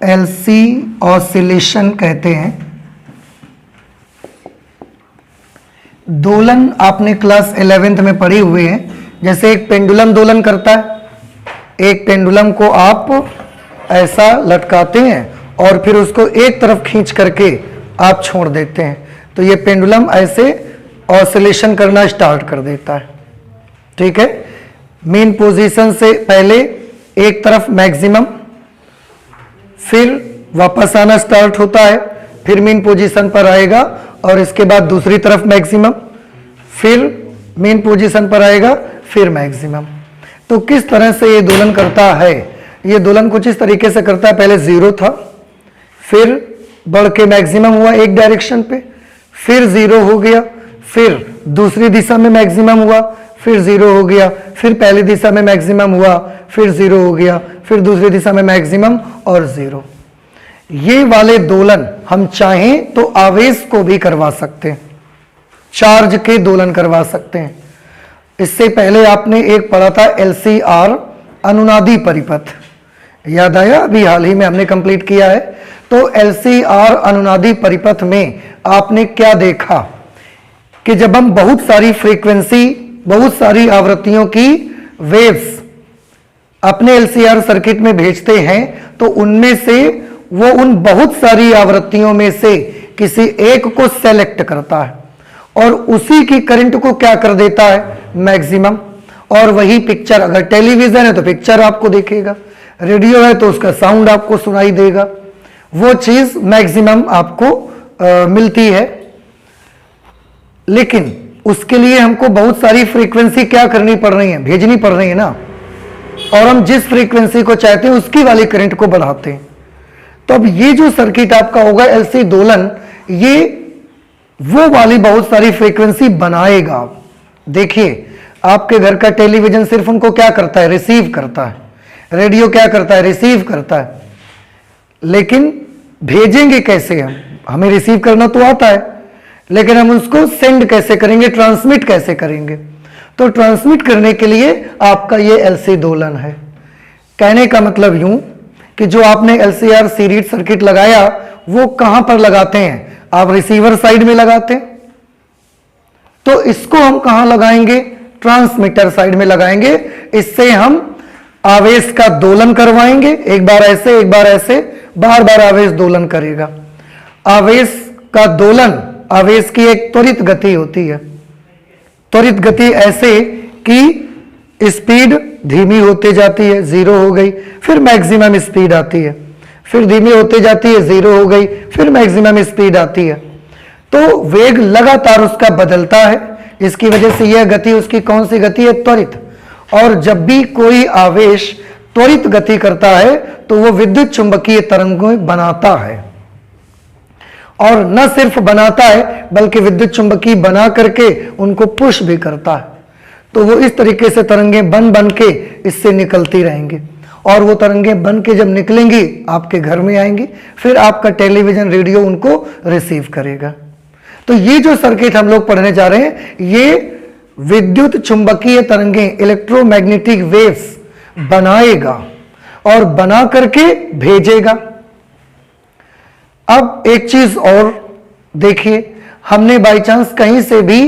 LC oscillation कहते हैं। दोलन आपने क्लास 11th में पढ़े हुए हैं। जैसे एक पेंडुलम दोलन करता है, एक पेंडुलम को आप ऐसा लटकाते हैं और फिर उसको एक तरफ खींच करके आप छोड़ देते हैं, तो ये पेंडुलम ऐसे ऑसिलेशन करना स्टार्ट कर देता है। ठीक है, मेन पोजीशन से पहले एक तरफ मैक्सिमम, फिर वापस आना स्टार्ट होता है, फिर मेन पोजीशन पर आएगा और इसके बाद दूसरी तरफ मैक्सिमम, फिर मेन पोजीशन पर आएगा, फिर मैक्सिमम। तो किस तरह से ये दोलन करता है? ये दोलन कुछ इस तरीके से करता है, पहले 0 था, फिर बढ़ के मैक्सिमम हुआ एक डायरेक्शन पे, फिर 0 हो गया, फिर दूसरी दिशा में मैक्सिमम हुआ, फिर 0 हो गया, फिर पहली दिशा में मैक्सिमम हुआ, फिर 0 हो गया, फिर दूसरी दिशा में मैक्सिमम और 0। ये वाले दोलन हम चाहें तो आवेश को भी करवा सकते हैं, चार्ज के दोलन करवा सकते हैं। इससे पहले आपने एक पढ़ा था LCR अनुनादी परिपथ, याद आया? अभी हाल ही में हमने कंप्लीट किया है। तो LCR अनुनादी परिपथ में आपने क्या देखा कि जब हम बहुत सारी फ्रीक्वेंसी, बहुत सारी आवृत्तियों की वेव्स अपने LCR सर्किट में भेजते हैं, तो उनमें से वो उन बहुत सारी आवृत्तियों में से किसी एक को सेलेक्ट करता है और उसी की करंट को क्या कर देता है? मैक्सिमम। और वही पिक्चर, अगर टेलीविजन है तो पिक्चर आपको दिखेगा, रेडियो है तो उसका साउंड आपको सुनाई देगा, वो चीज मैक्सिमम आपको मिलती है। लेकिन उसके लिए हमको बहुत सारी फ्रीक्वेंसी क्या करनी पड़ रही है? भेजनी पड़ रही है ना, और हम जिस फ्रीक्वेंसी को चाहते हैं उसकी वाली करंट को बढ़ाते हैं। तो अब ये जो सर्किट आपका होगा LC दोलन, ये वो वाली बहुत सारी फ्रीक्वेंसी बनाएगा। देखिए, आपके घर का टेलीविजन सिर्फ उनको क्या करता है? रिसीव करता है। रेडियो क्या करता है? रिसीव करता है। लेकिन भेजेंगे कैसे हम? हमें रिसीव करना तो आता है, लेकिन हम उसको सेंड कैसे करेंगे, ट्रांसमिट कैसे करेंगे? तो ट्रांसमिट करने के लिए आपका ये LC दोलन है। कहने का मतलब यूं कि जो आपने LCR सीरीज सर्किट लगाया, वो कहां पर लगाते हैं? आप रिसीवर साइड में लगाते हैं। तो इसको हम कहां लगाएंगे? ट्रांसमीटर साइड में लगाएंगे। इससे हम आवेश का दोलन करवाएंगे, एक बार ऐसे, एक बार ऐसे, बार बार आवेश दोलन करेगा। आवेश का दोलन, आवेश की एक त्वरित गति होती है। त्वरित गति ऐसे कि स्पीड धीमी होते जाती है, 0 हो गई, फिर मैक्सिमम स्पीड आती है, फिर धीमी होते जाती है, 0 हो गई, फिर मैक्सिमम स्पीड आती है। तो वेग लगातार उसका बदलता है। इसकी वजह से यह गति उसकी कौन सी गति है? त्वरित। और जब भी कोई आवेश त्वरित गति करता है तो वो विद्युत चुंबकीय तरंगें बनाता है, और न सिर्फ बनाता है बल्कि विद्युत चुंबकीय बना करके उनको पुश भी करता है। तो वो इस तरीके से तरंगें बन बन के इससे निकलती रहेंगी, और वो तरंगें बन के जब निकलेंगी आपके घर में आएंगी, फिर आपका टेलीविजन, रेडियो उनको रिसीव करेगा। तो ये जो सर्किट हम लोग पढ़ने जा रहे हैं, ये विद्युत चुंबकीय तरंगें, इलेक्ट्रोमैग्नेटिक वेव्स बनाएगा और बना करके भेजेगा। अब एक चीज और देखिए, हमने बाई चांस कहीं से भी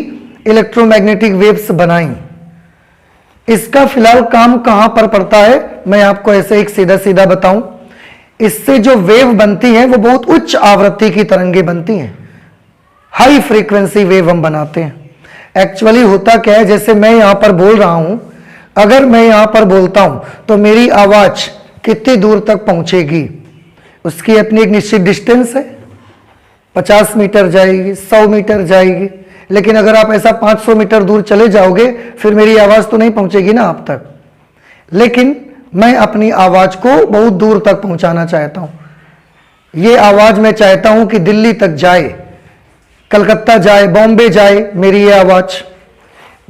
इलेक्ट्रोमैग्नेटिक वेव्स बनाई, इसका फिलहाल काम कहां पर पड़ता है? मैं आपको ऐसे एक सीधा सीधा बताऊं। इससे जो वेव बनती है वो बहुत उच्च आवृत्ति की तरंगें बनती हैं, हाई फ्रीक्वेंसी वेव हम बनाते हैं। एक्चुअली होता क्या है, जैसे मैं यहां पर बोल रहा हूं, अगर मैं यहां पर बोलता हूं तो मेरी आवाज कितनी दूर तक पहुंचेगी? उसकी अपनी एक निश्चित डिस्टेंस है, 50 मीटर जाएगी, 100 मीटर जाएगी। लेकिन अगर आप ऐसा 500 मीटर दूर चले जाओगे, फिर मेरी आवाज तो नहीं पहुंचेगी ना आप तक। लेकिन मैं अपनी आवाज को बहुत दूर तक पहुंचाना चाहता हूं। ये आवाज मैं चाहता हूं कि दिल्ली तक जाए, कलकत्ता जाए, बॉम्बे जाए मेरी ये आवाज।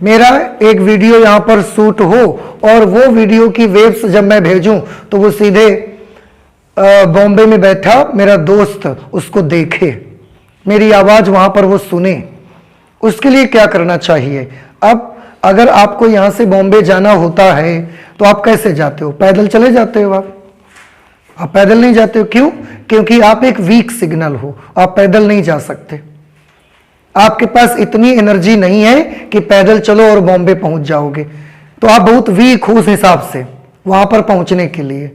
मेरा एक वीडियो यहां पर शूट हो और वो वीडियो की वेव्स जब मैं भेजूं तो वो सीधे बॉम्बे में बैठा मेरा दोस्त उसको देखे, मेरी आवाज वहां पर वो सुने। उसके लिए क्या करना चाहिए? अब अगर आपको यहां से बॉम्बे जाना होता है तो आप कैसे जाते हो? पैदल चले जाते हो आप, आप पैदल नहीं जाते हो, क्यों? क्योंकि आप एक वीक सिग्नल हो, आप पैदल नहीं जा सकते। आपके पास इतनी एनर्जी नहीं है कि पैदल चलो और बॉम्बे पहुंच जाओगे, तो आप बहुत वीक हो उस हिसाब से वहां पर पहुंचने के लिए।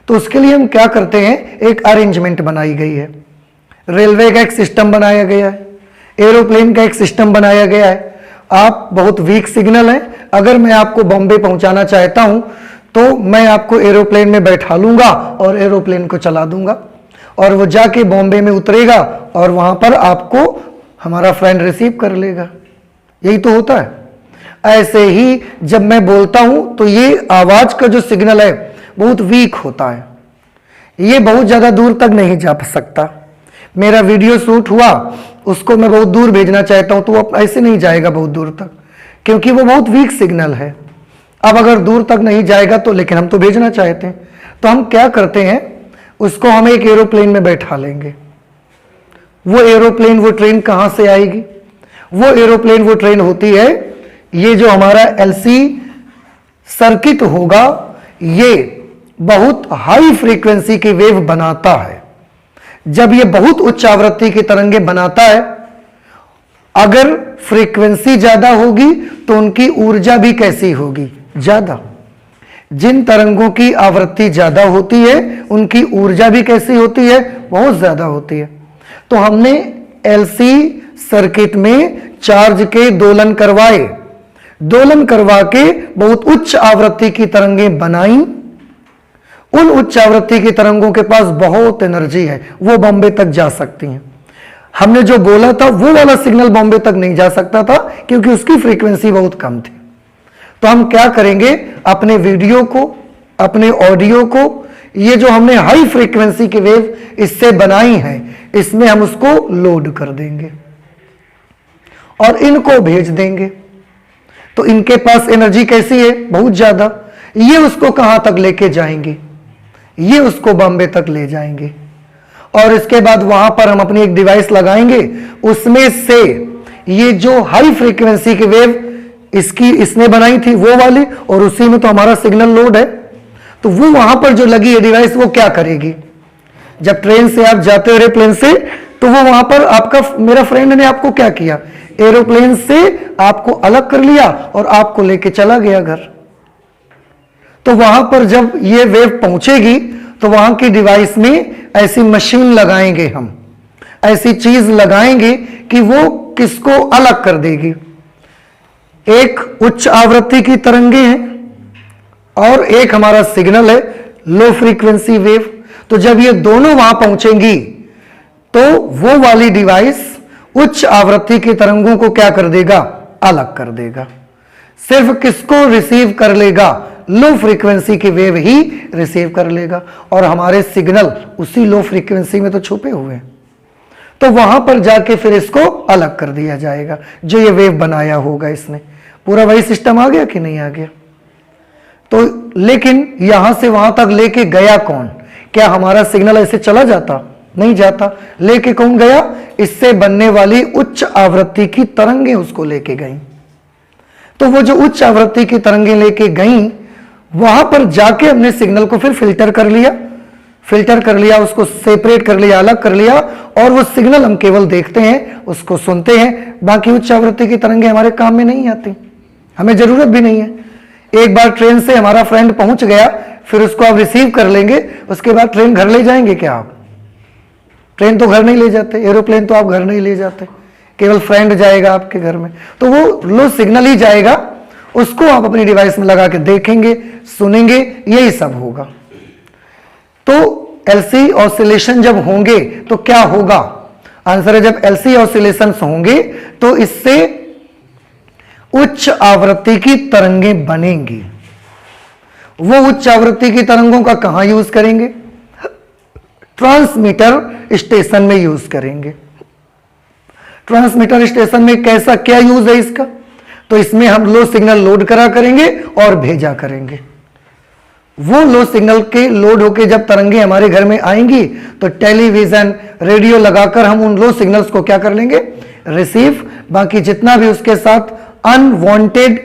तो उसके लिए हम क्या करते हैं, एक अरेंजमेंट बनाई गई है, रेलवे का एक सिस्टम बनाया गया है, एरोप्लेन का एक सिस्टम बनाया गया है। आप बहुत वीक सिग्नल है, अगर मैं आपको बॉम्बे पहुंचाना चाहता हूं तो मैं आपको एरोप्लेन में बैठा लूंगा और एरोप्लेन को चला दूंगा और वो जाके बॉम्बे में उतरेगा और वहां पर आपको हमारा फ्रेंड रिसीव कर लेगा। यही तो होता है। ऐसे ही जब मैं बोलता हूं तो ये आवाज का जो सिग्नल है बहुत वीक होता है, ये बहुत ज्यादा दूर तक नहीं जा सकता। मेरा वीडियो शूट हुआ, उसको मैं बहुत दूर भेजना चाहता हूं तो वो ऐसे नहीं जाएगा बहुत दूर तक, क्योंकि वो बहुत वीक सिग्नल है। अब अगर दूर तक नहीं जाएगा तो, लेकिन हम तो भेजना चाहते हैं, तो हम क्या करते हैं, उसको हम एक एरोप्लेन में बैठा लेंगे। वो एरोप्लेन वो ट्रेन कहां से आएगी? वो एरोप्लेन वो ट्रेन होती है, ये जो हमारा एलसी सर्किट होगा, ये बहुत हाई फ्रीक्वेंसी की वेव बनाता है। जब ये बहुत उच्च आवृत्ति की तरंगे बनाता है, अगर फ्रीक्वेंसी ज्यादा होगी तो उनकी ऊर्जा भी कैसी होगी? ज्यादा। जिन तरंगों की आवृत्ति ज्यादा होती है उनकी ऊर्जा भी कैसी होती है? बहुत ज्यादा होती है। तो हमने एलसी सर्किट में चार्ज के दोलन करवाए, दोलन करवा के बहुत उच्च आवृत्ति की तरंगें बनाई। उन उच्च आवृत्ति की तरंगों के पास बहुत एनर्जी है, वो बॉम्बे तक जा सकती हैं। हमने जो बोला था वो वाला सिग्नल बॉम्बे तक नहीं जा सकता था क्योंकि उसकी फ्रीक्वेंसी बहुत कम थी। तो हम क्या करेंगे, अपने वीडियो को, अपने ऑडियो को, ये जो हमने हाई फ्रीक्वेंसी की वेव इससे बनाई है, इसमें हम उसको लोड कर देंगे और इनको भेज देंगे। तो इनके पास एनर्जी कैसी है? बहुत ज्यादा। ये उसको कहां तक लेके जाएंगे? ये उसको बॉम्बे तक ले जाएंगे और इसके बाद वहां पर हम अपनी एक डिवाइस लगाएंगे, उसमें से ये जो हाई फ्रीक्वेंसी की वेव इसकी इसने बनाई थी वो वाली, और उसी में तो हमारा सिग्नल लोड है, तो वो वहां पर जो लगी है डिवाइस वो क्या करेगी? जब ट्रेन से आप जाते हो एरोप्लेन से, तो वो वहां पर आपका, मेरा फ्रेंड ने आपको क्या किया, एरोप्लेन से आपको अलग कर लिया और आपको लेके चला गया घर। तो वहां पर जब ये वेव पहुंचेगी तो वहां की डिवाइस में ऐसी मशीन लगाएंगे, हम ऐसी चीज लगाएंगे कि वो किसको अलग कर देगी। एक उच्च आवृत्ति की तरंगे हैं और एक हमारा सिग्नल है लो फ्रीक्वेंसी वेव। तो जब ये दोनों वहां पहुंचेंगी तो वो वाली डिवाइस उच्च आवृत्ति की तरंगों को क्या कर देगा? अलग कर देगा। सिर्फ किसको रिसीव कर लेगा? लो फ्रीक्वेंसी की वेव ही रिसीव कर लेगा, और हमारे सिग्नल उसी लो फ्रीक्वेंसी में तो छुपे हुए हैं। तो वहां पर जाके फिर इसको अलग कर दिया जाएगा, जो ये वेव बनाया होगा इसने। पूरा वही सिस्टम आ गया कि नहीं आ गया? तो लेकिन यहां से वहां तक लेके गया कौन? क्या हमारा सिग्नल ऐसे चला जाता? नहीं जाता। लेके कौन गया? इससे बनने वाली उच्च आवृत्ति की तरंगें उसको लेके गई। तो वो जो उच्च आवृत्ति की तरंगें लेके गई, वहां पर जाके हमने सिग्नल को फिर फिल्टर कर लिया, उसको सेपरेट कर लिया, अलग कर लिया, और वो सिग्नल हम केवल देखते हैं, उसको सुनते हैं। बाकी उच्च आवृत्ति की तरंगें हमारे काम में नहीं आती, हमें जरूरत भी नहीं है। एक बार ट्रेन से हमारा फ्रेंड पहुंच गया, फिर उसको आप रिसीव कर लेंगे, उसके बाद ट्रेन घर ले जाएंगे क्या आप? ट्रेन तो घर नहीं ले जाते, एरोप्लेन तो आप घर नहीं ले जाते, केवल फ्रेंड जाएगा आपके घर में। तो वो लो सिग्नल ही जाएगा, उसको आप अपनी डिवाइस में लगा के देखेंगे, सुनेंगे, यही सब होगा। तो एलसी ऑसिलेशन जब होंगे तो क्या होगा? आंसर है, जब एलसी ऑसिलेशन होंगे तो इससे उच्च आवृत्ति की तरंगें बनेंगी। वो उच्च आवृत्ति की तरंगों का कहां यूज करेंगे? ट्रांसमीटर स्टेशन में यूज करेंगे। ट्रांसमीटर स्टेशन में कैसा क्या यूज है इसका? तो इसमें हम लो सिग्नल लोड करा करेंगे और भेजा करेंगे। वो लो सिग्नल के लोड होके जब तरंगे हमारे घर में आएंगी तो टेलीविजन, रेडियो लगाकर हम उन लो सिग्नल्स को क्या कर लेंगे? रिसीव। बाकी जितना भी उसके साथ अनवांटेड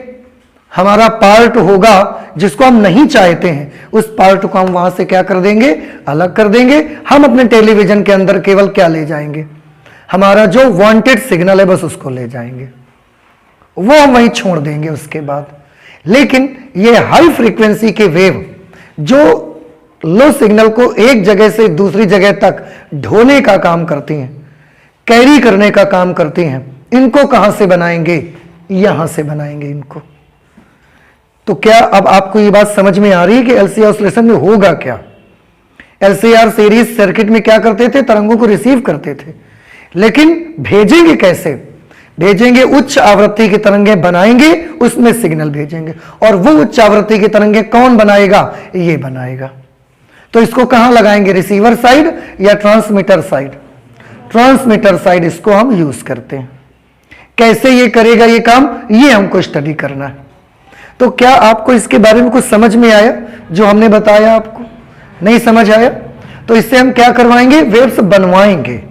हमारा पार्ट होगा जिसको हम नहीं चाहते हैं, उस पार्ट को हम वहां से क्या कर देंगे, अलग कर देंगे। हम अपने टेलीविजन के अंदर केवल क्या ले जाएंगे, हमारा जो वांटेड सिग्नल है बस उसको ले जाएंगे, वो हम वहीं छोड़ देंगे उसके बाद। लेकिन ये हाई फ्रीक्वेंसी के वेव जो लो सिग्नल को एक जगह से दूसरी जगह तक ढोने का काम करती हैं, कैरी करने का काम करती हैं, इनको कहां से बनाएंगे, यहां से बनाएंगे इनको। तो क्या अब आपको ये बात समझ में आ रही है कि एलसीआर ऑसिलेशन में होगा क्या? एलसीआर सीरीज सर्किट में क्या करते थे, तरंगों को रिसीव करते थे, लेकिन भेजेंगे कैसे? भेजेंगे उच्च आवृत्ति की तरंगें बनाएंगे, उसमें सिग्नल भेजेंगे, और वो उच्च आवृत्ति की तरंगें कौन बनाएगा, ये बनाएगा। तो इसको कहां लगाएंगे, रिसीवर साइड या ट्रांसमीटर साइड? ट्रांसमीटर साइड इसको हम यूज करते हैं। कैसे ये करेगा ये काम, ये हमको स्टडी करना है। तो क्या आपको इसके बारे में कुछ समझ में आया जो हमने बताया? आपको नहीं समझ आया तो इससे हम क्या करवाएंगे, वेव्स बनवाएंगे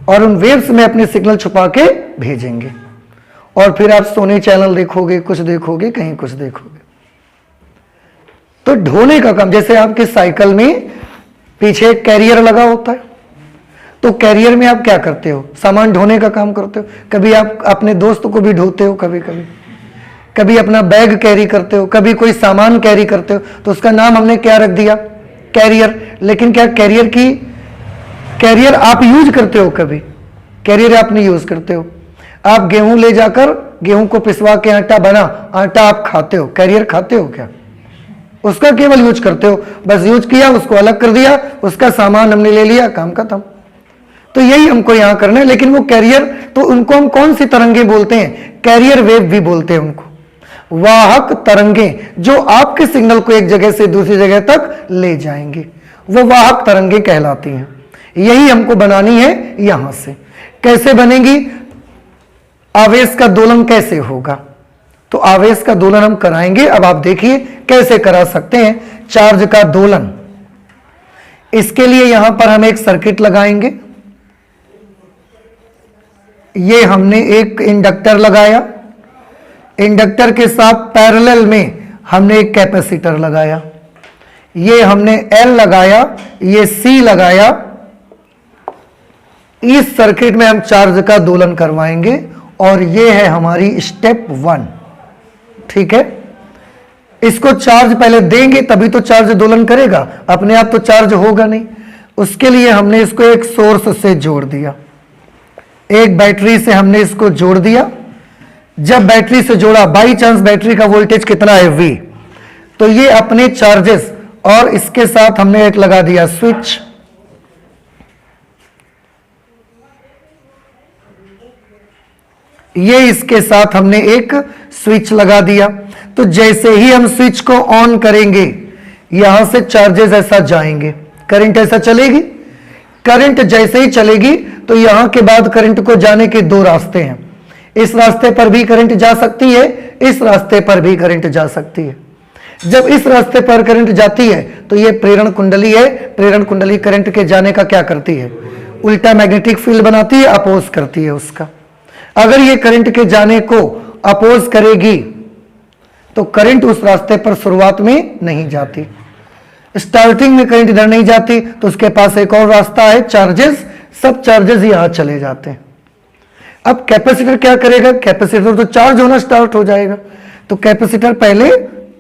और उन वेव्स में अपने सिग्नल छुपा के भेजेंगे, और फिर आप सोनी चैनल देखोगे, कुछ देखोगे, कहीं कुछ देखोगे। तो ढोने का काम, जैसे आपके साइकिल में पीछे एक कैरियर लगा होता है, तो कैरियर में आप क्या करते हो, सामान ढोने का काम करते हो। कभी आप अपने दोस्त को भी ढोते हो, कभी कभी कभी अपना बैग कैरी करते हो, कभी कोई सामान कैरी करते हो, तो उसका नाम हमने क्या रख दिया, कैरियर। लेकिन क्या कैरियर आप यूज करते हो? कभी कैरियर आप नहीं यूज करते हो। आप गेहूं ले जाकर गेहूं को पिसवा के आटा बना, आटा आप खाते हो, कैरियर खाते हो क्या? उसका केवल यूज करते हो, बस यूज किया, उसको अलग कर दिया, उसका सामान हमने ले लिया, काम खत्म। तो यही हमको यहां करना है। लेकिन वो कैरियर, तो उनको हम कौन सी तरंगे बोलते हैं, कैरियर वेव भी बोलते हैं उनको, वाहक तरंगें जो आपके सिग्नल को एक जगह से दूसरी जगह तक ले जाएंगे, वो वाहक तरंगें कहलाती हैं। यही हमको बनानी है यहां से। कैसे बनेगी, आवेश का दोलन कैसे होगा, तो आवेश का दोलन हम कराएंगे। अब आप देखिए कैसे करा सकते हैं चार्ज का दोलन। इसके लिए यहां पर हम एक सर्किट लगाएंगे। ये हमने एक इंडक्टर लगाया, इंडक्टर के साथ पैरेलल में हमने एक कैपेसिटर लगाया, ये हमने L लगाया, ये C लगाया। इस सर्किट में हम चार्ज का दोलन करवाएंगे, और ये है हमारी स्टेप 1। ठीक है, इसको चार्ज पहले देंगे तभी तो चार्ज दोलन करेगा, अपने आप तो चार्ज होगा नहीं। उसके लिए हमने इसको एक सोर्स से जोड़ दिया, एक बैटरी से हमने इसको जोड़ दिया। जब बैटरी से जोड़ा, बाई चांस बैटरी का वोल्टेज कितना है, V, तो ये अपने चार्जेस, और इसके साथ हमने एक लगा दिया स्विच। ये इसके साथ हमने एक स्विच लगा दिया। तो जैसे ही हम स्विच को ऑन करेंगे, यहां से चार्जेस ऐसा जाएंगे, करंट ऐसा चलेगी। करंट जैसे ही चलेगी तो यहां के बाद करंट को जाने के दो रास्ते हैं, इस रास्ते पर भी करंट जा सकती है, इस रास्ते पर भी करंट जा सकती है। जब इस रास्ते पर करंट जाती है तो ये प्रेरण कुंडली है, प्रेरण कुंडली करंट के जाने का क्या करती है, उल्टा मैग्नेटिक फील्ड बनाती है, अपोज करती है उसका। अगर ये करंट के जाने को अपोज करेगी तो करंट उस रास्ते पर शुरुआत में नहीं जाती, स्टार्टिंग में करंट इधर नहीं जाती, तो उसके पास एक और रास्ता है, चार्जेस, सब चार्जेस यहां चले जाते हैं। अब कैपेसिटर क्या करेगा, कैपेसिटर तो चार्ज होना स्टार्ट हो जाएगा, तो कैपेसिटर पहले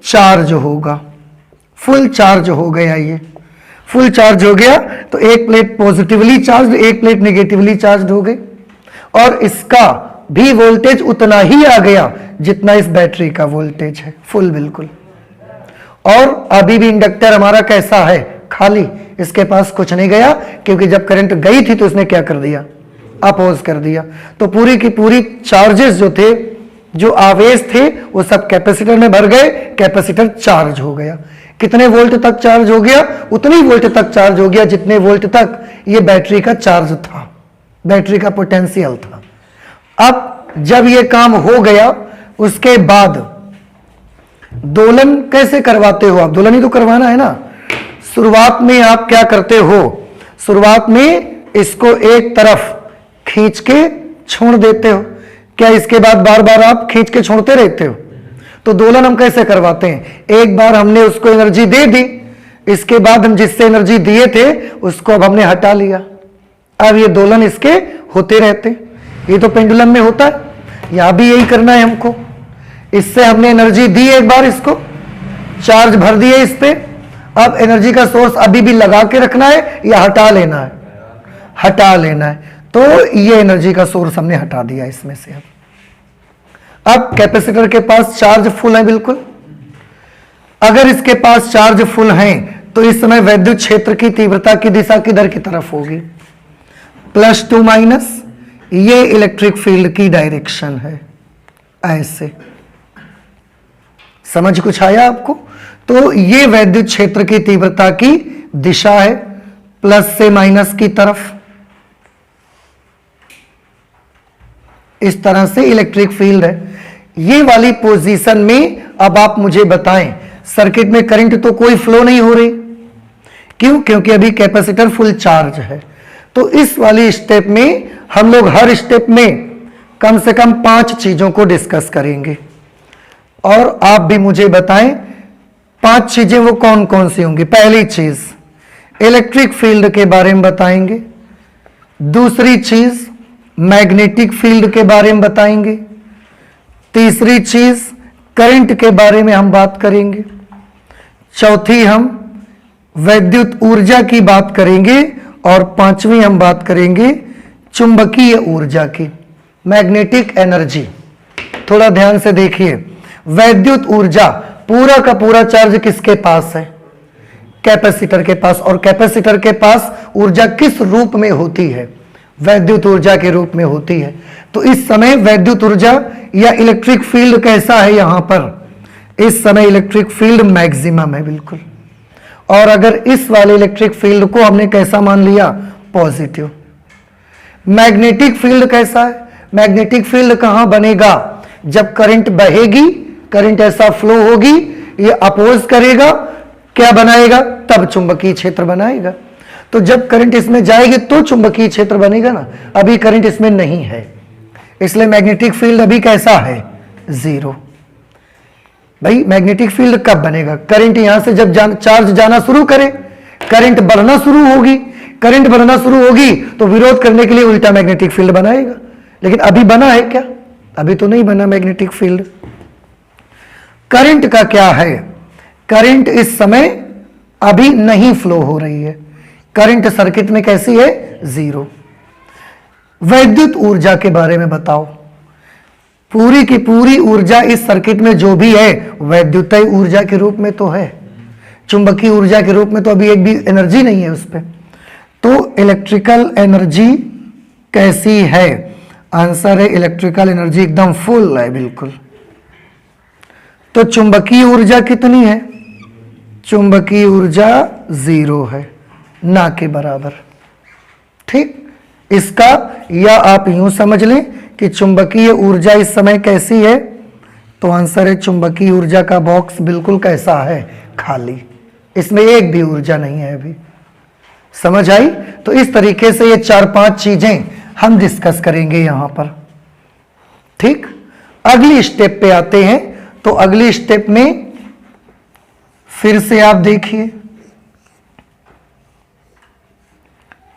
चार्ज होगा, फुल चार्ज हो गया। ये फुल चार्ज हो गया तो एक प्लेट पॉजिटिवली चार्ज, एक प्लेट नेगेटिवली चार्ज हो गई, और इसका भी वोल्टेज उतना ही आ गया जितना इस बैटरी का वोल्टेज है, फुल बिल्कुल। और अभी भी इंडक्टर हमारा कैसा है, खाली, इसके पास कुछ नहीं गया, क्योंकि जब करंट गई थी तो उसने क्या कर दिया, अपोज कर दिया। तो पूरी की पूरी चार्जेस जो थे, जो आवेश थे, वो सब कैपेसिटर में भर गए, कैपेसिटर चार्ज हो गया। कितने वोल्ट तक चार्ज हो गया, उतनी वोल्ट तक चार्ज हो गया जितने वोल्ट तक ये बैटरी का चार्ज था, बैटरी का पोटेंशियल था। अब जब ये काम हो गया, उसके बाद दोलन कैसे करवाते हो आप, दोलन ही तो करवाना है ना। शुरुआत में आप क्या करते हो, शुरुआत में इसको एक तरफ खींच के छोड़ देते हो, क्या इसके बाद बार बार आप खींच के छोड़ते रहते हो, तो दोलन हम कैसे करवाते हैं, एक बार हमने उसको एनर्जी दे दी, इसके बाद हम जिससे एनर्जी दिए थे उसको अब हमने हटा लिया, अब ये दोलन इसके होते रहते। ये तो पेंडुलम में होता है, यहां भी यही करना है हमको। इससे हमने एनर्जी दी एक बार, इसको चार्ज भर दिए इस पे, अब एनर्जी का सोर्स अभी भी लगा के रखना है या हटा लेना है, हटा लेना है। तो ये एनर्जी का सोर्स हमने हटा दिया इसमें से। अब कैपेसिटर के पास चार्ज फुल है बिल्कुल। अगर इसके पास चार्ज फुल है तो इस समय वैद्युत क्षेत्र की तीव्रता की दिशा किधर की तरफ होगी, +2 माइनस, ये इलेक्ट्रिक फील्ड की डायरेक्शन है, ऐसे। समझ कुछ आया आपको? तो ये वैद्युत क्षेत्र की तीव्रता की दिशा है, प्लस से माइनस की तरफ। इस तरह से इलेक्ट्रिक फील्ड है। ये वाली पोजीशन में अब आप मुझे बताएं, सर्किट में करंट तो कोई फ्लो नहीं हो रही, क्यों? क्योंकि अभी कैपेसिटर फुल चार्ज है। तो इस वाली स्टेप में हम लोग हर स्टेप में कम से कम 5 चीजों को डिस्कस करेंगे, और आप भी मुझे बताएं 5 चीजें वो कौन कौन सी होंगी। पहली चीज इलेक्ट्रिक फील्ड के बारे में बताएंगे, दूसरी चीज मैग्नेटिक फील्ड के बारे में बताएंगे, तीसरी चीज करंट के बारे में हम बात करेंगे, चौथी हम वैद्युत ऊर्जा की बात करेंगे, और पांचवी हम बात करेंगे चुंबकीय ऊर्जा की, मैग्नेटिक एनर्जी। थोड़ा ध्यान से देखिए, वैद्युत ऊर्जा पूरा का पूरा चार्ज किसके पास है, कैपेसिटर के पास, और कैपेसिटर के पास ऊर्जा किस रूप में होती है, वैद्युत ऊर्जा के रूप में होती है। तो इस समय वैद्युत ऊर्जा या इलेक्ट्रिक फील्ड कैसा है यहां पर, इस समय इलेक्ट्रिक फील्ड मैक्सिमम है बिल्कुल। और अगर इस वाले इलेक्ट्रिक फील्ड को हमने कैसा मान लिया, पॉजिटिव। मैग्नेटिक फील्ड कैसा है, मैग्नेटिक फील्ड कहां बनेगा, जब करंट बहेगी, करंट ऐसा फ्लो होगी, ये अपोज करेगा, क्या बनाएगा, तब चुंबकीय क्षेत्र बनाएगा। तो जब करंट इसमें जाएगी तो चुंबकीय क्षेत्र बनेगा ना, अभी करंट इसमें नहीं है, इसलिए मैग्नेटिक फील्ड अभी कैसा है, 0। भाई मैग्नेटिक फील्ड कब बनेगा, करंट यहां से जब चार्ज जाना शुरू करे, करंट बढ़ना शुरू होगी, करंट बढ़ना शुरू होगी तो विरोध करने के लिए उल्टा मैग्नेटिक फील्ड बनाएगा। लेकिन अभी बना है क्या, अभी तो नहीं बना मैग्नेटिक फील्ड। करंट का क्या है, करंट इस समय अभी नहीं फ्लो हो रही है, करंट सर्किट में कैसी है, 0। वैद्युत ऊर्जा के बारे में बताओ, पूरी की पूरी ऊर्जा इस सर्किट में जो भी है वैद्युतीय ऊर्जा के रूप में तो है, चुंबकीय ऊर्जा के रूप में तो अभी एक भी एनर्जी नहीं है उस पर। तो इलेक्ट्रिकल एनर्जी कैसी है, आंसर है इलेक्ट्रिकल एनर्जी एकदम फुल है बिल्कुल। तो चुंबकीय ऊर्जा कितनी है, चुंबकीय ऊर्जा 0 है, ना के बराबर। ठीक, इसका या आप यूं समझ लें कि चुंबकीय ऊर्जा इस समय कैसी है, तो आंसर है चुंबकीय ऊर्जा का बॉक्स बिल्कुल कैसा है, खाली, इसमें एक भी ऊर्जा नहीं है अभी। समझ आई? तो इस तरीके से ये 4-5 चीजें हम डिस्कस करेंगे यहां पर। ठीक, अगली स्टेप पे आते हैं। तो अगली स्टेप में फिर से आप देखिए,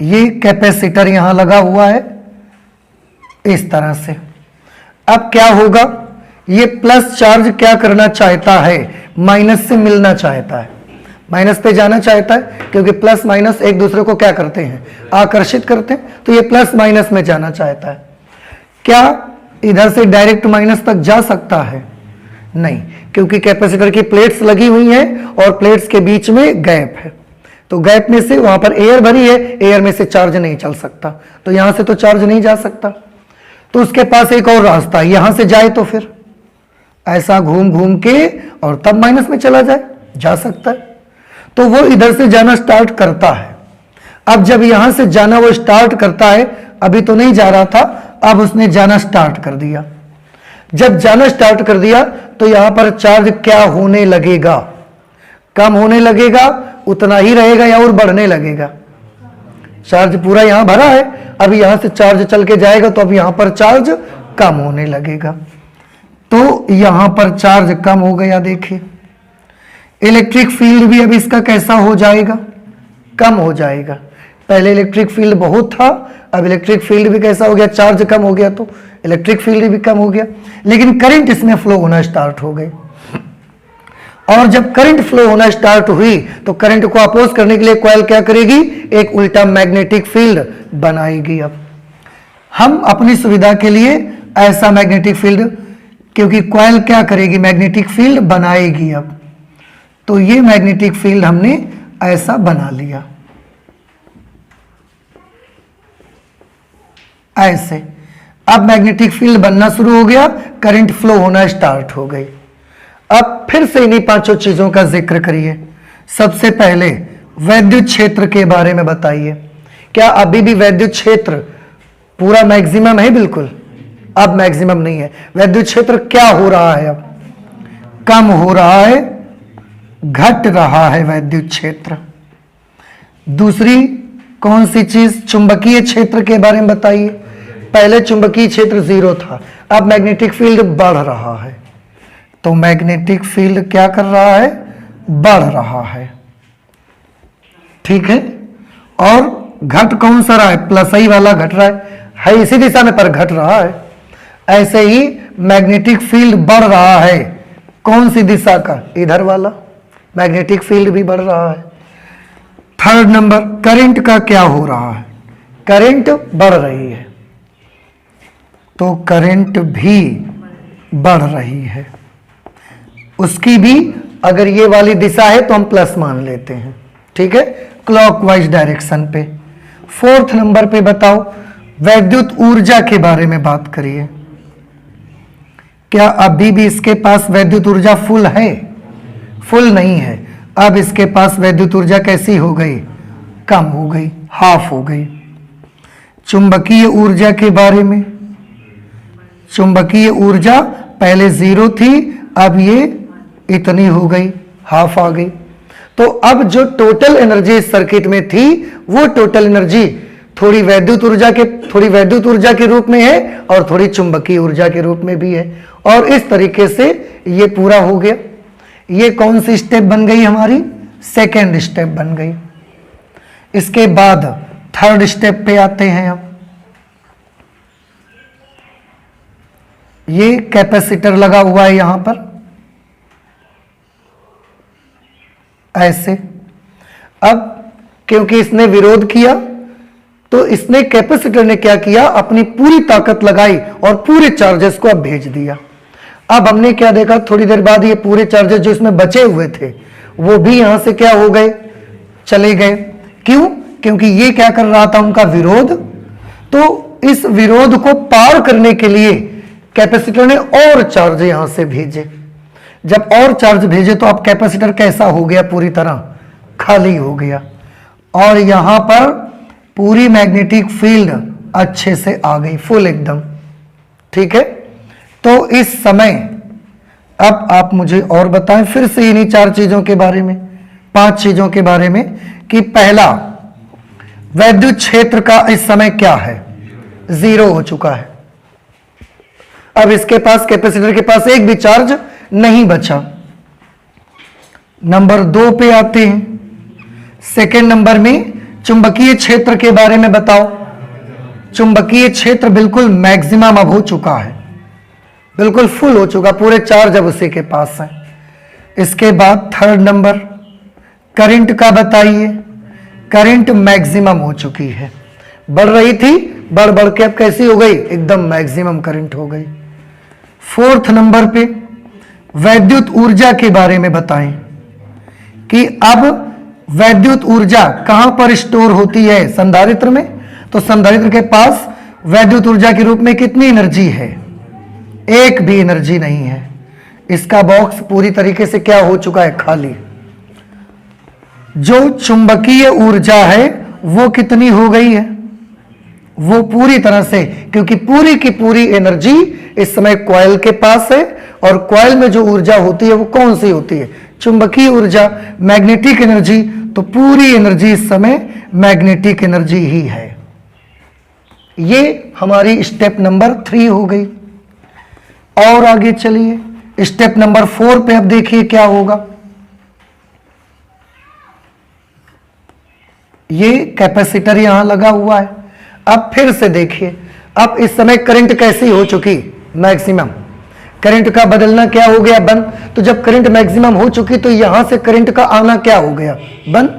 ये कैपेसिटर यहां लगा हुआ है इस तरह से। अब क्या होगा, ये प्लस चार्ज क्या करना चाहता है, माइनस से मिलना चाहता है, माइनस पे जाना चाहता है, क्योंकि प्लस माइनस एक दूसरे को क्या करते हैं, आकर्षित करते हैं। तो ये प्लस माइनस में जाना चाहता है। क्या इधर से डायरेक्ट माइनस तक जा सकता है, नहीं, क्योंकि कैपेसिटर की प्लेट्स लगी हुई हैं और प्लेट्स के बीच में गैप है। तो गैप में से वहां पर एयर भरी है, एयर में से चार्ज नहीं चल सकता, तो यहां से तो चार्ज नहीं जा सकता। तो उसके पास एक और रास्ता है, यहां से जाए तो फिर ऐसा घूम घूम के और तब माइनस में चला जाए, जा सकता है। तो वो इधर से जाना स्टार्ट करता है। अब जब यहां से जाना वो स्टार्ट करता है, अभी तो नहीं जा रहा था, अब उसने जाना स्टार्ट कर दिया। जब जाना स्टार्ट कर दिया तो यहां पर चार्ज क्या होने लगेगा, कम होने लगेगा, उतना ही रहेगा या और बढ़ने लगेगा। चार्ज पूरा यहां भरा है, अब यहां से चार्ज चल के जाएगा तो अब यहां पर चार्ज कम होने लगेगा। तो यहां पर चार्ज कम हो गया। देखिए इलेक्ट्रिक फील्ड भी अब इसका कैसा हो जाएगा, कम हो जाएगा। पहले इलेक्ट्रिक फील्ड बहुत था, अब इलेक्ट्रिक फील्ड भी कैसा हो गया, चार्ज कम हो गया तो इलेक्ट्रिक फील्ड भी कम हो गया, लेकिन करंट इसमें फ्लो होना स्टार्ट हो गई। और जब करंट फ्लो होना स्टार्ट हुई तो करंट को अपोज करने के लिए कॉइल क्या करेगी, एक उल्टा मैग्नेटिक फील्ड बनाएगी। अब हम अपनी सुविधा के लिए ऐसा मैग्नेटिक फील्ड, क्योंकि कॉइल क्या करेगी, मैग्नेटिक फील्ड बनाएगी। अब तो ये मैग्नेटिक फील्ड हमने ऐसा बना लिया, ऐसे। अब मैग्नेटिक फील्ड बनना शुरू हो गया, करंट फ्लो होना स्टार्ट हो गई। अब फिर से इन्हीं पांचों चीजों का जिक्र करिए। सबसे पहले वैद्युत क्षेत्र के बारे में बताइए। क्या अभी भी वैद्युत क्षेत्र पूरा मैक्सिमम है? बिल्कुल, अब मैक्सिमम नहीं है। वैद्युत क्षेत्र क्या हो रहा है, अब कम हो रहा है, घट रहा है वैद्युत क्षेत्र। दूसरी कौन सी चीज, चुंबकीय क्षेत्र के बारे में बताइए। पहले चुंबकीय क्षेत्र 0 था, अब मैग्नेटिक फील्ड बढ़ रहा है। तो मैग्नेटिक फील्ड क्या कर रहा है, बढ़ रहा है, ठीक है। और घट कौन सा रहा है, प्लस आई वाला घट रहा है इसी दिशा में, पर घट रहा है। ऐसे ही मैग्नेटिक फील्ड बढ़ रहा है, कौन सी दिशा का, इधर वाला, मैग्नेटिक फील्ड भी बढ़ रहा है। थर्ड नंबर, करंट का क्या हो रहा है, करंट बढ़ रही है, तो करंट भी बढ़ रही है। उसकी भी अगर ये वाली दिशा है तो हम प्लस मान लेते हैं, ठीक है, क्लॉकवाइज डायरेक्शन पे। फोर्थ नंबर पे बताओ, वैद्युत ऊर्जा के बारे में बात करिए। क्या अभी भी इसके पास वैद्युत ऊर्जा फुल है? फुल नहीं है। अब इसके पास वैद्युत ऊर्जा कैसी हो गई, कम हो गई, हाफ हो गई। चुंबकीय ऊर्जा के बारे में, चुंबकीय ऊर्जा पहले 0 थी, अब ये इतनी हो गई, हाफ आ गई। तो अब जो टोटल एनर्जी इस सर्किट में थी, वो टोटल एनर्जी थोड़ी वैद्युत ऊर्जा के रूप में है और थोड़ी चुंबकीय ऊर्जा के रूप में भी है। और इस तरीके से ये पूरा हो गया। ये कौन सी स्टेप बन गई हमारी, सेकेंड स्टेप बन गई। इसके बाद थर्ड स्टेप पे आते हैं। अब ये कैपेसिटर लगा हुआ है यहां पर, ऐसे। अब क्योंकि इसने विरोध किया तो इसने, कैपेसिटर ने क्या किया, अपनी पूरी ताकत लगाई और पूरे चार्जेस को अब भेज दिया। अब हमने क्या देखा, थोड़ी देर बाद ये पूरे चार्जेस जो इसमें बचे हुए थे वो भी यहां से क्या हो गए, चले गए। क्यों? क्योंकि ये क्या कर रहा था, उनका विरोध। तो इस विरोध को पार करने के लिए कैपेसिटर ने और चार्ज यहां से भेजे। जब और चार्ज भेजे तो अब कैपेसिटर कैसा हो गया, पूरी तरह खाली हो गया। और यहां पर पूरी मैग्नेटिक फील्ड अच्छे से आ गई, फुल एकदम, ठीक है। तो इस समय अब आप मुझे और बताएं फिर से इन्हीं 4 चीजों के बारे में, 5 चीजों के बारे में, कि पहला, वैद्युत क्षेत्र का इस समय क्या है, 0 हो चुका है। अब इसके पास, कैपेसिटर के पास एक भी चार्ज नहीं बचा। नंबर 2 पे आते हैं। सेकेंड नंबर में चुंबकीय क्षेत्र के बारे में बताओ। चुंबकीय क्षेत्र बिल्कुल मैक्सिमम अब हो चुका है, बिल्कुल फुल हो चुका, पूरे चार्ज अब उसी के पास है। इसके बाद थर्ड नंबर, करंट का बताइए। करंट मैक्सिमम हो चुकी है, बढ़ रही थी, बढ़ बढ़ के अब कैसी हो गई, एकदम मैक्सिमम करंट हो गई। फोर्थ नंबर पे वैद्युत ऊर्जा के बारे में बताएं कि अब वैद्युत ऊर्जा कहां पर स्टोर होती है, संधारित्र में। तो संधारित्र के पास वैद्युत ऊर्जा के रूप में कितनी एनर्जी है, एक भी एनर्जी नहीं है। इसका बॉक्स पूरी तरीके से क्या हो चुका है, खाली। जो चुंबकीय ऊर्जा है वो कितनी हो गई है, वो पूरी तरह से, क्योंकि पूरी की पूरी एनर्जी इस समय कॉइल के पास है। और कॉइल में जो ऊर्जा होती है वो कौन सी होती है, चुंबकीय ऊर्जा, मैग्नेटिक एनर्जी। तो पूरी एनर्जी इस समय मैग्नेटिक एनर्जी ही है। ये हमारी स्टेप नंबर 3 हो गई। और आगे चलिए स्टेप नंबर 4 पे अब देखिए क्या होगा। ये कैपेसिटर यहां लगा हुआ है। अब फिर से देखिए, अब इस समय करंट कैसी हो चुकी, मैक्सिमम। करंट का बदलना क्या हो गया, बंद। तो जब करंट मैक्सिमम हो चुकी तो यहां से करंट का आना क्या हो गया, बंद।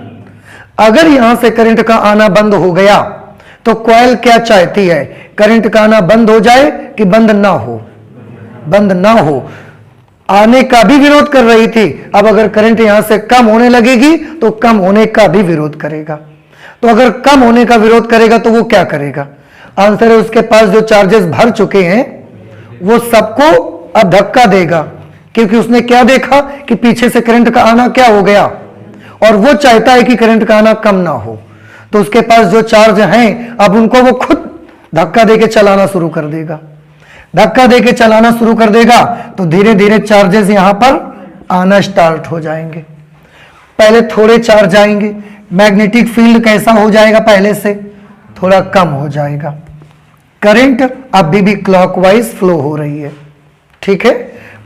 अगर यहां से करंट का आना बंद हो गया तो कॉइल क्या चाहती है, करंट का आना बंद हो जाए कि बंद ना हो, बंद ना हो। आने का भी विरोध कर रही थी, अब अगर करंट यहां से कम होने लगेगी तो कम होने का भी विरोध करेगा। तो अगर कम होने का विरोध करेगा तो वो क्या करेगा, आंसर है उसके पास जो चार्जेस भर चुके हैं वो सबको अब धक्का देगा, क्योंकि उसने क्या देखा कि पीछे से करंट का आना क्या हो गया, और वो चाहता है कि करंट का आना कम ना हो। तो उसके पास जो चार्ज हैं अब उनको वो खुद धक्का देके चलाना शुरू कर देगा। धक्का देके चलाना शुरू कर देगा तो धीरे धीरे चार्जेस यहां पर आना स्टार्ट हो जाएंगे। पहले थोड़े चार्ज आएंगे, मैग्नेटिक फील्ड कैसा हो जाएगा, पहले से थोड़ा कम हो जाएगा। करंट अभी भी क्लॉकवाइज फ्लो हो रही है, ठीक है।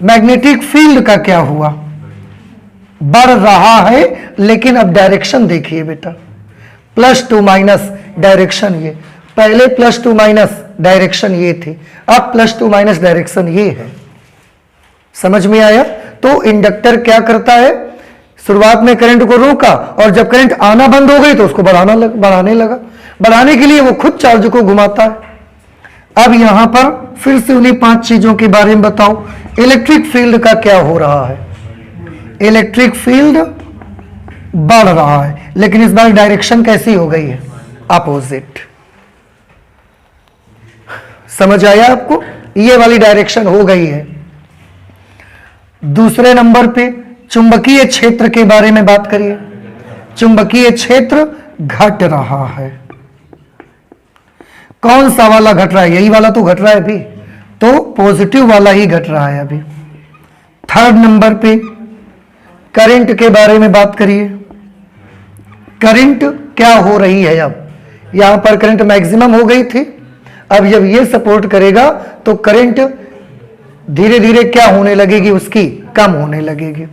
मैग्नेटिक फील्ड का क्या हुआ, बढ़ रहा है, लेकिन अब डायरेक्शन देखिए बेटा, +2 माइनस डायरेक्शन ये, पहले +2 माइनस डायरेक्शन ये थी, अब +2 माइनस डायरेक्शन ये है। समझ में आया। तो इंडक्टर क्या करता है, शुरुआत में करंट को रोका और जब करंट आना बंद हो गई तो उसको बढ़ाने लगा। बढ़ाने के लिए वो खुद चार्ज को घुमाता है। अब यहां पर फिर से उन्हीं 5 चीजों के बारे में बताओ। इलेक्ट्रिक फील्ड का क्या हो रहा है, इलेक्ट्रिक फील्ड बढ़ रहा है, लेकिन इस बार डायरेक्शन कैसी हो गई है, अपोजिट। समझ आया आपको, ये वाली डायरेक्शन हो गई है। दूसरे नंबर पे चुंबकीय क्षेत्र के बारे में बात करिए। चुंबकीय क्षेत्र घट रहा है। कौन सा वाला घट रहा है, यही वाला तो घट रहा है अभी, तो पॉजिटिव वाला ही घट रहा है अभी। थर्ड नंबर पे करंट के बारे में बात करिए। करंट क्या हो रही है, अब यहां पर करंट मैक्सिमम हो गई थी, अब जब ये सपोर्ट करेगा तो करंट धीरे धीरे क्या होने लगेगी, उसकी कम होने लगेगी।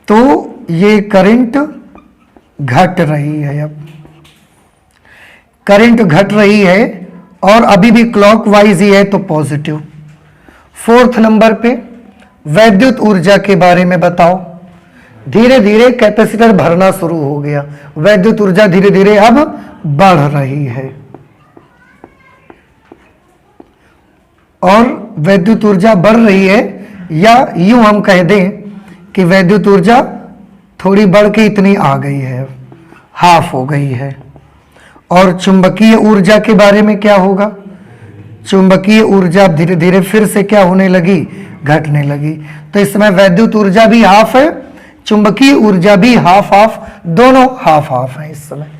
तो ये करंट घट रही है, अब करंट घट रही है और अभी भी क्लॉकवाइज ही है तो पॉजिटिव। फोर्थ नंबर पे वैद्युत ऊर्जा के बारे में बताओ। धीरे धीरे कैपेसिटर भरना शुरू हो गया, वैद्युत ऊर्जा धीरे धीरे अब बढ़ रही है, और वैद्युत ऊर्जा बढ़ रही है, या यूं हम कह दें कि वैद्युत ऊर्जा थोड़ी बढ़ के इतनी आ गई है, हाफ हो गई है। और चुंबकीय ऊर्जा के बारे में क्या होगा, चुंबकीय ऊर्जा धीरे धीरे फिर से क्या होने लगी, घटने लगी। तो इस समय वैद्युत ऊर्जा भी हाफ है, चुंबकीय ऊर्जा भी हाफ हाफ, दोनों हाफ हाफ है इस समय,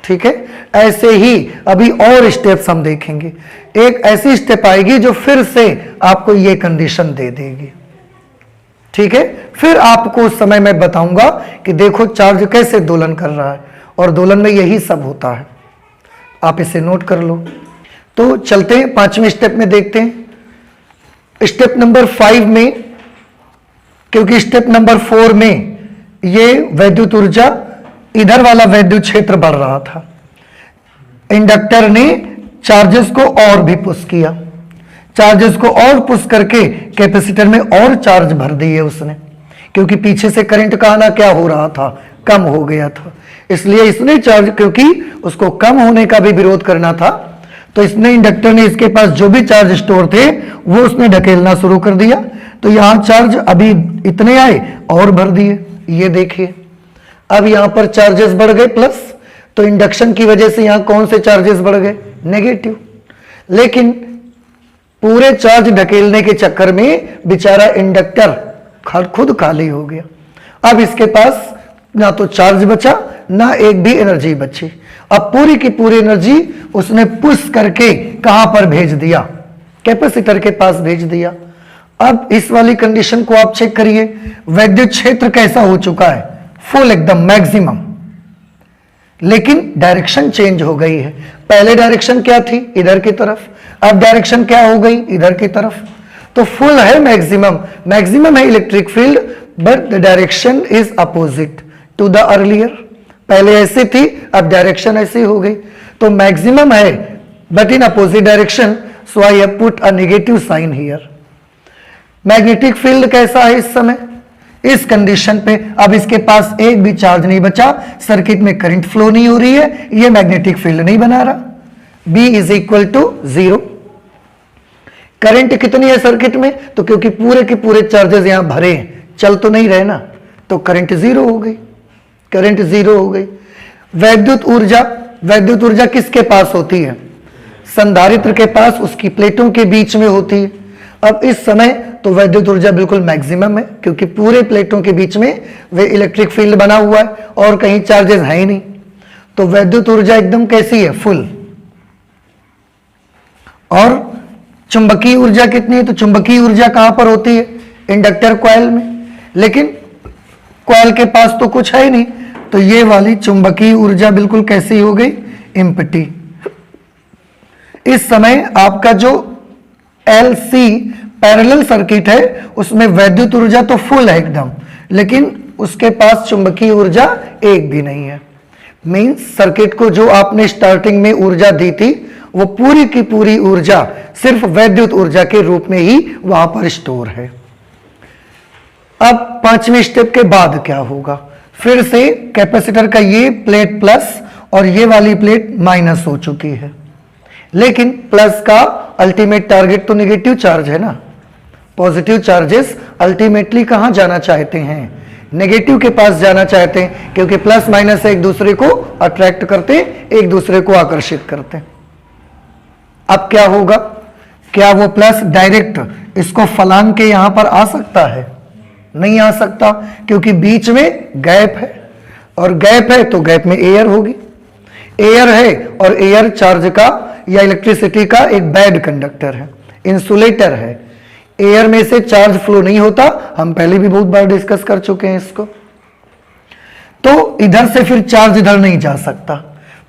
ठीक है। ऐसे ही अभी और स्टेप्स हम देखेंगे। एक ऐसी स्टेप आएगी जो फिर से आपको ये कंडीशन दे देगी, ठीक है। फिर आपको उस समय मैं बताऊंगा कि देखो चार्ज कैसे दोलन कर रहा है, और दोलन में यही सब होता है, आप इसे नोट कर लो। तो चलते हैं 5वें स्टेप में, देखते हैं स्टेप नंबर 5 में, क्योंकि स्टेप नंबर 4 में ये वैद्युत ऊर्जा, इधर वाला वैद्युत क्षेत्र बढ़ रहा था, इंडक्टर ने चार्जेस को और भी पुश किया, चार्जेस को और पुश करके कैपेसिटर में और चार्ज भर दिए उसने, क्योंकि पीछे से करंट का आना क्या हो रहा था, कम हो गया था। इसलिए इसने चार्ज, क्योंकि उसको कम होने का भी विरोध करना था, तो इसने, इंडक्टर ने इसके पास जो भी चार्ज स्टोर थे वो उसने ढकेलना शुरू कर दिया। तो यहां चार्ज अभी इतने आए और भर दिए, ये देखिए अब यहां पर चार्जेस बढ़ गए प्लस, तो इंडक्शन की वजह से यहां कौन से चार्जेस बढ़ गए, नेगेटिव। लेकिन पूरे चार्ज ढकेलने के चक्कर में बेचारा इंडक्टर खुद खाली हो गया। अब इसके पास ना तो चार्ज बचा, ना एक भी एनर्जी बची। अब पूरी की पूरी एनर्जी उसने पुश करके कहां पर भेज दिया, कैपेसिटर के पास भेज दिया। अब इस वाली कंडीशन को आप चेक करिए, वैद्युत क्षेत्र कैसा हो चुका है, फुल एकदम मैक्सिमम, लेकिन डायरेक्शन चेंज हो गई है। पहले डायरेक्शन क्या थी, इधर की तरफ, अब डायरेक्शन क्या हो गई, इधर की तरफ। तो फुल है मैक्सिमम, मैक्सिमम है electric field, but the direction is opposite to the earlier. पहले ऐसी थी, अब डायरेक्शन ऐसी हो गई, तो मैक्सिमम है but in opposite direction, so I have put a negative sign here. Magnetic field कैसा है इस समय, इस कंडीशन पे अब इसके पास एक भी चार्ज नहीं बचा, सर्किट में करंट फ्लो नहीं हो रही है, ये मैग्नेटिक फील्ड नहीं बना रहा। B is equal to 0। Current कितनी है सर्किट में, तो क्योंकि पूरे के पूरे चार्जेस यहां भरे हैं, चल तो नहीं रहे ना, तो करंट 0 हो गई, करंट 0 हो गई। वैद्युत ऊर्जा, वैद्युत ऊर्जा किसके पास होती है, संधारित्र के पास, उसकी प्लेटों के बीच में होती है। अब इस समय तो वैद्युत ऊर्जा बिल्कुल मैक्सिमम है, क्योंकि पूरे प्लेटों के बीच में वे इलेक्ट्रिक फील्ड बना हुआ है और कहीं चार्जेस है ही नहीं, तो वैद्युत ऊर्जा एकदम कैसी है, फुल। और चुंबकीय ऊर्जा कितनी है, तो चुंबकीय ऊर्जा कहां पर होती है, इंडक्टर कॉइल में, लेकिन कॉइल के पास तो कुछ है ही नहीं, तो ये वाली चुंबकीय ऊर्जा बिल्कुल कैसी हो गई, एम्प्टी। इस समय आपका जो LC पैरेलल सर्किट है, उसमें वैद्युत ऊर्जा तो फुल है एकदम, लेकिन उसके पास चुंबकीय ऊर्जा एक भी नहीं है। मींस सर्किट को जो आपने स्टार्टिंग में ऊर्जा दी थी, वो पूरी की पूरी ऊर्जा सिर्फ वैद्युत ऊर्जा के रूप में ही वहां पर स्टोर है। अब पांचवें स्टेप के बाद क्या होगा, फिर से कैपेसिटर का ये प्लेट प्लस और ये वाली प्लेट माइनस हो चुकी है, लेकिन प्लस का अल्टीमेट टारगेट तो नेगेटिव चार्ज है ना। पॉजिटिव चार्जेस अल्टीमेटली कहां जाना चाहते हैं, नेगेटिव के पास जाना चाहते हैं, क्योंकि प्लस माइनस एक दूसरे को अट्रैक्ट करते, एक दूसरे को आकर्षित करते। अब क्या होगा, क्या वो प्लस डायरेक्ट इसको फलांग के यहां पर आ सकता है, नहीं आ सकता, क्योंकि बीच में गैप है, और गैप है तो गैप में एयर होगी, एयर है और एयर चार्ज का या इलेक्ट्रिसिटी का एक बैड कंडक्टर है, इंसुलेटर है, एयर में से चार्ज फ्लो नहीं होता, हम पहले भी बहुत बार डिस्कस कर चुके हैं इसको। तो इधर से फिर चार्ज इधर नहीं जा सकता,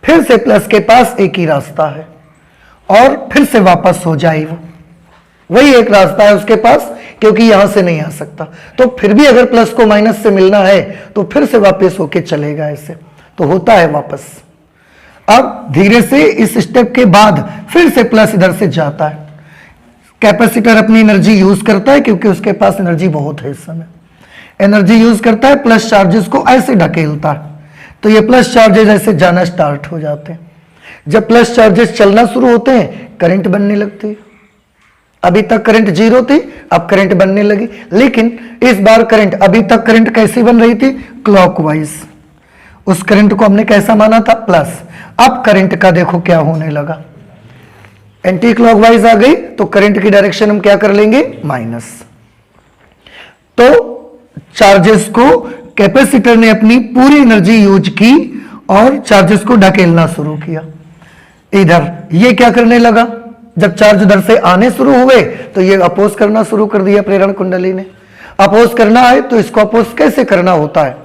फिर से प्लस के पास एक ही रास्ता है और फिर से वापस हो जाए, वो वही एक रास्ता है उसके पास, क्योंकि यहां से नहीं आ सकता। तो फिर भी अगर प्लस को माइनस से मिलना है तो फिर से वापस होके चलेगा, ऐसे तो होता है वापस। अब धीरे से इस स्टेप के बाद फिर से प्लस इधर से जाता है, कैपेसिटर अपनी एनर्जी यूज करता है, क्योंकि उसके पास एनर्जी बहुत है इस समय, एनर्जी यूज करता है, प्लस चार्जेस को ऐसे ढकेलता है, तो ये प्लस चार्जेस ऐसे जाना स्टार्ट हो जाते हैं। जब प्लस चार्जेस चलना शुरू होते हैं, करंट बनने लगती है। अभी तक करंट 0 थी, अब करंट बनने लगी, लेकिन इस बार करंट, अभी तक करंट कैसी बन रही थी, क्लॉकवाइज। उस करंट को हमने कैसा माना था, प्लस। अब करंट का देखो क्या होने लगा, एंटी क्लॉकवाइज आ गई, तो करंट की डायरेक्शन हम क्या कर लेंगे, माइनस। तो चार्जेस को कैपेसिटर ने अपनी पूरी एनर्जी यूज की और चार्जेस को ढकेलना शुरू किया इधर। ये क्या करने लगा, जब चार्ज उधर से आने शुरू हुए तो ये अपोज करना शुरू कर दिया, प्रेरण कुंडली ने। अपोज करना है तो इसको अपोज कैसे करना होता है,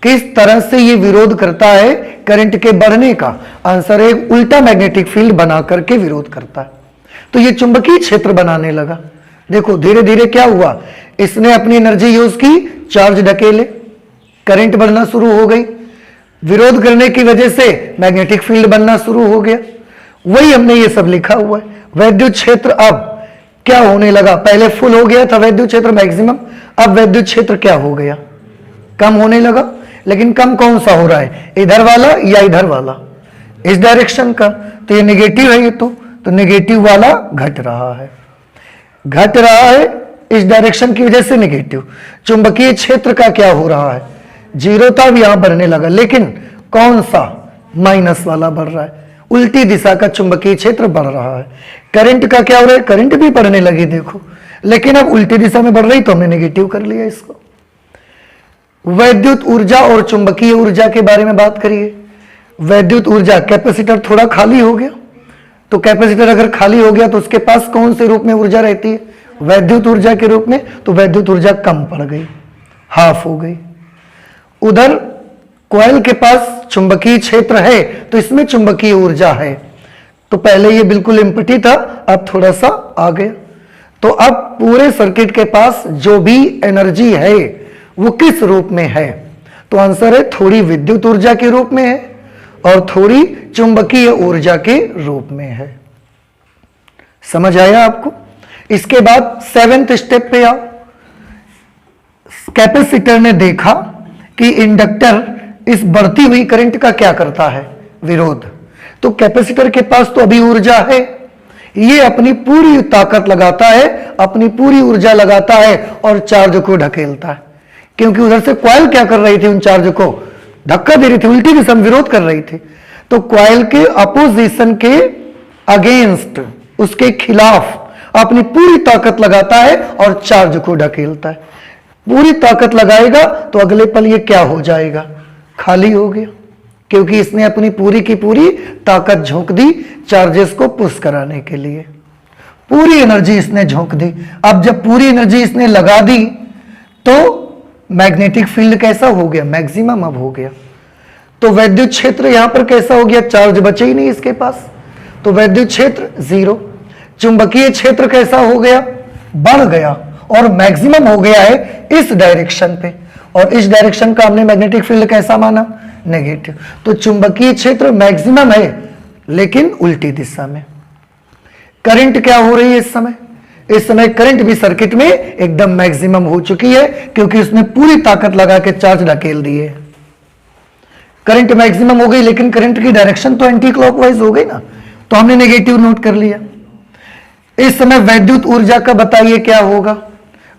किस तरह से ये विरोध करता है करंट के बढ़ने का, आंसर है उल्टा मैग्नेटिक फील्ड बना करके विरोध करता है। तो ये चुंबकीय क्षेत्र बनाने लगा। देखो धीरे धीरे क्या हुआ, इसने अपनी एनर्जी यूज की, चार्ज ढकेले, करंट बढ़ना शुरू हो गई, विरोध करने की वजह से मैग्नेटिक फील्ड बनना शुरू हो गया। वही हमने ये सब लिखा हुआ है। वैद्युत क्षेत्र अब क्या होने लगा, पहले फुल हो गया था वैद्युत क्षेत्र मैक्सिमम, अब वैद्युत क्षेत्र क्या हो गया, कम होने लगा। लेकिन कम कौन सा हो रहा है, इधर वाला या इधर वाला, इस डायरेक्शन का, तो ये नेगेटिव है, ये तो नेगेटिव वाला घट रहा है, घट रहा है इस डायरेक्शन की वजह से नेगेटिव। चुंबकीय क्षेत्र का क्या हो रहा है, 0 था, अब यहां बढ़ने लगा, लेकिन कौन सा, माइनस वाला बढ़ रहा है, उल्टी दिशा का चुंबकीय क्षेत्र बढ़ रहा है। करंट का क्या हो रहा है, करंट भी बढ़ने लगी देखो, लेकिन अब उल्टी दिशा में बढ़ रही, तो हमने नेगेटिव कर लिया इसको। वैद्युत ऊर्जा और चुंबकीय ऊर्जा के बारे में बात करिए। वैद्युत ऊर्जा, कैपेसिटर थोड़ा खाली हो गया, तो कैपेसिटर अगर खाली हो गया तो उसके पास कौन से रूप में ऊर्जा रहती है, वैद्युत ऊर्जा के रूप में, तो वैद्युत ऊर्जा कम पड़ गई, हाफ हो गई। उधर कॉइल के पास चुंबकीय क्षेत्र है, तो इसमें चुंबकीय ऊर्जा है, तो पहले ये बिल्कुल एम्प्टी था, अब थोड़ा सा आ गया, तो अब पूरे सर्किट के पास जो भी एनर्जी है वो किस रूप में है? तो आंसर है थोड़ी विद्युत ऊर्जा के रूप में है और थोड़ी चुंबकीय ऊर्जा के रूप में है। समझ आया आपको? इसके बाद 7th स्टेप पे आओ। कैपेसिटर ने देखा कि इंडक्टर इस बढ़ती हुई करंट का क्या करता है? विरोध। तो कैपेसिटर के पास तो अभी ऊर्जा है, ये अपनी पूरी ताकत लगाता है, अपनी पूरी ऊर्जा लगाता है और चार्ज को ढकेलता है, क्योंकि उधर से कॉइल क्या कर रही थी? उन चार्ज को धक्का दे रही थी, उल्टी दिशा में विरोध कर रही थी। तो कॉइल के अपोजिशन के अगेंस्ट, उसके खिलाफ अपनी पूरी ताकत लगाता है और चार्ज को ढकेलता है। पूरी ताकत लगाएगा तो अगले पल ये क्या हो जाएगा? खाली हो गया, क्योंकि इसने अपनी पूरी की पूरी ताकत झोंक दी चार्जेस को पुश कराने के लिए। पूरी एनर्जी इसने झोंक दी। अब जब पूरी एनर्जी इसने लगा दी तो मैग्नेटिक फील्ड कैसा हो गया? मैक्सिमम अब हो गया। तो वैद्युत क्षेत्र यहां पर कैसा हो गया? चार्ज बचे ही नहीं इसके पास, तो वैद्युत क्षेत्र 0। चुंबकीय क्षेत्र कैसा हो गया? बढ़ गया और मैक्सिमम हो गया है इस डायरेक्शन पे, और इस डायरेक्शन का हमने मैग्नेटिक फील्ड कैसा माना? नेगेटिव। तो चुंबकीय क्षेत्र मैक्सिमम है लेकिन उल्टी दिशा में। करंट क्या हो रही है इस समय? इस समय करंट भी सर्किट में एकदम मैक्सिमम हो चुकी है, क्योंकि उसने पूरी ताकत लगा के चार्ज ढकेल दिए। करंट मैक्सिमम हो गई, लेकिन करंट की डायरेक्शन तो एंटी क्लॉकवाइज हो गई ना, तो हमने नेगेटिव नोट कर लिया। इस समय वैद्युत ऊर्जा का बताइए क्या होगा?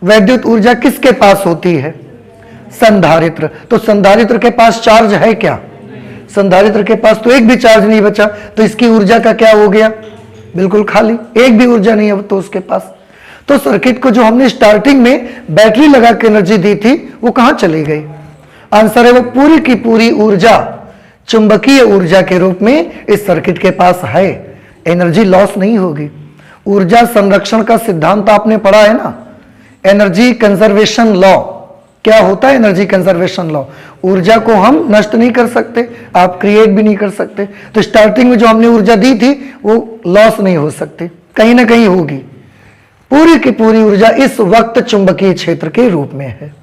वैद्युत ऊर्जा किसके पास होती है? संधारित्र। तो संधारित्र के पास चार्ज है क्या? संधारित्र के पास तो एक भी चार्ज नहीं बचा, तो इसकी ऊर्जा का क्या हो गया? बिल्कुल खाली, एक भी ऊर्जा नहीं है तो उसके पास। तो सर्किट को जो हमने स्टार्टिंग में बैटरी लगा के एनर्जी दी थी वो कहां चली गई? आंसर है वो पूरी की पूरी ऊर्जा चुंबकीय ऊर्जा के रूप में इस सर्किट के पास है। एनर्जी लॉस नहीं होगी। ऊर्जा संरक्षण का सिद्धांत आपने पढ़ा है ना, एनर्जी कंजर्वेशन लॉ। क्या होता है एनर्जी कंजर्वेशन लॉ? ऊर्जा को हम नष्ट नहीं कर सकते, आप क्रिएट भी नहीं कर सकते। तो स्टार्टिंग में जो हमने ऊर्जा दी थी वो लॉस नहीं हो सकती, कहीं ना कहीं होगी। पूरी की पूरी ऊर्जा इस वक्त चुंबकीय क्षेत्र के रूप में है,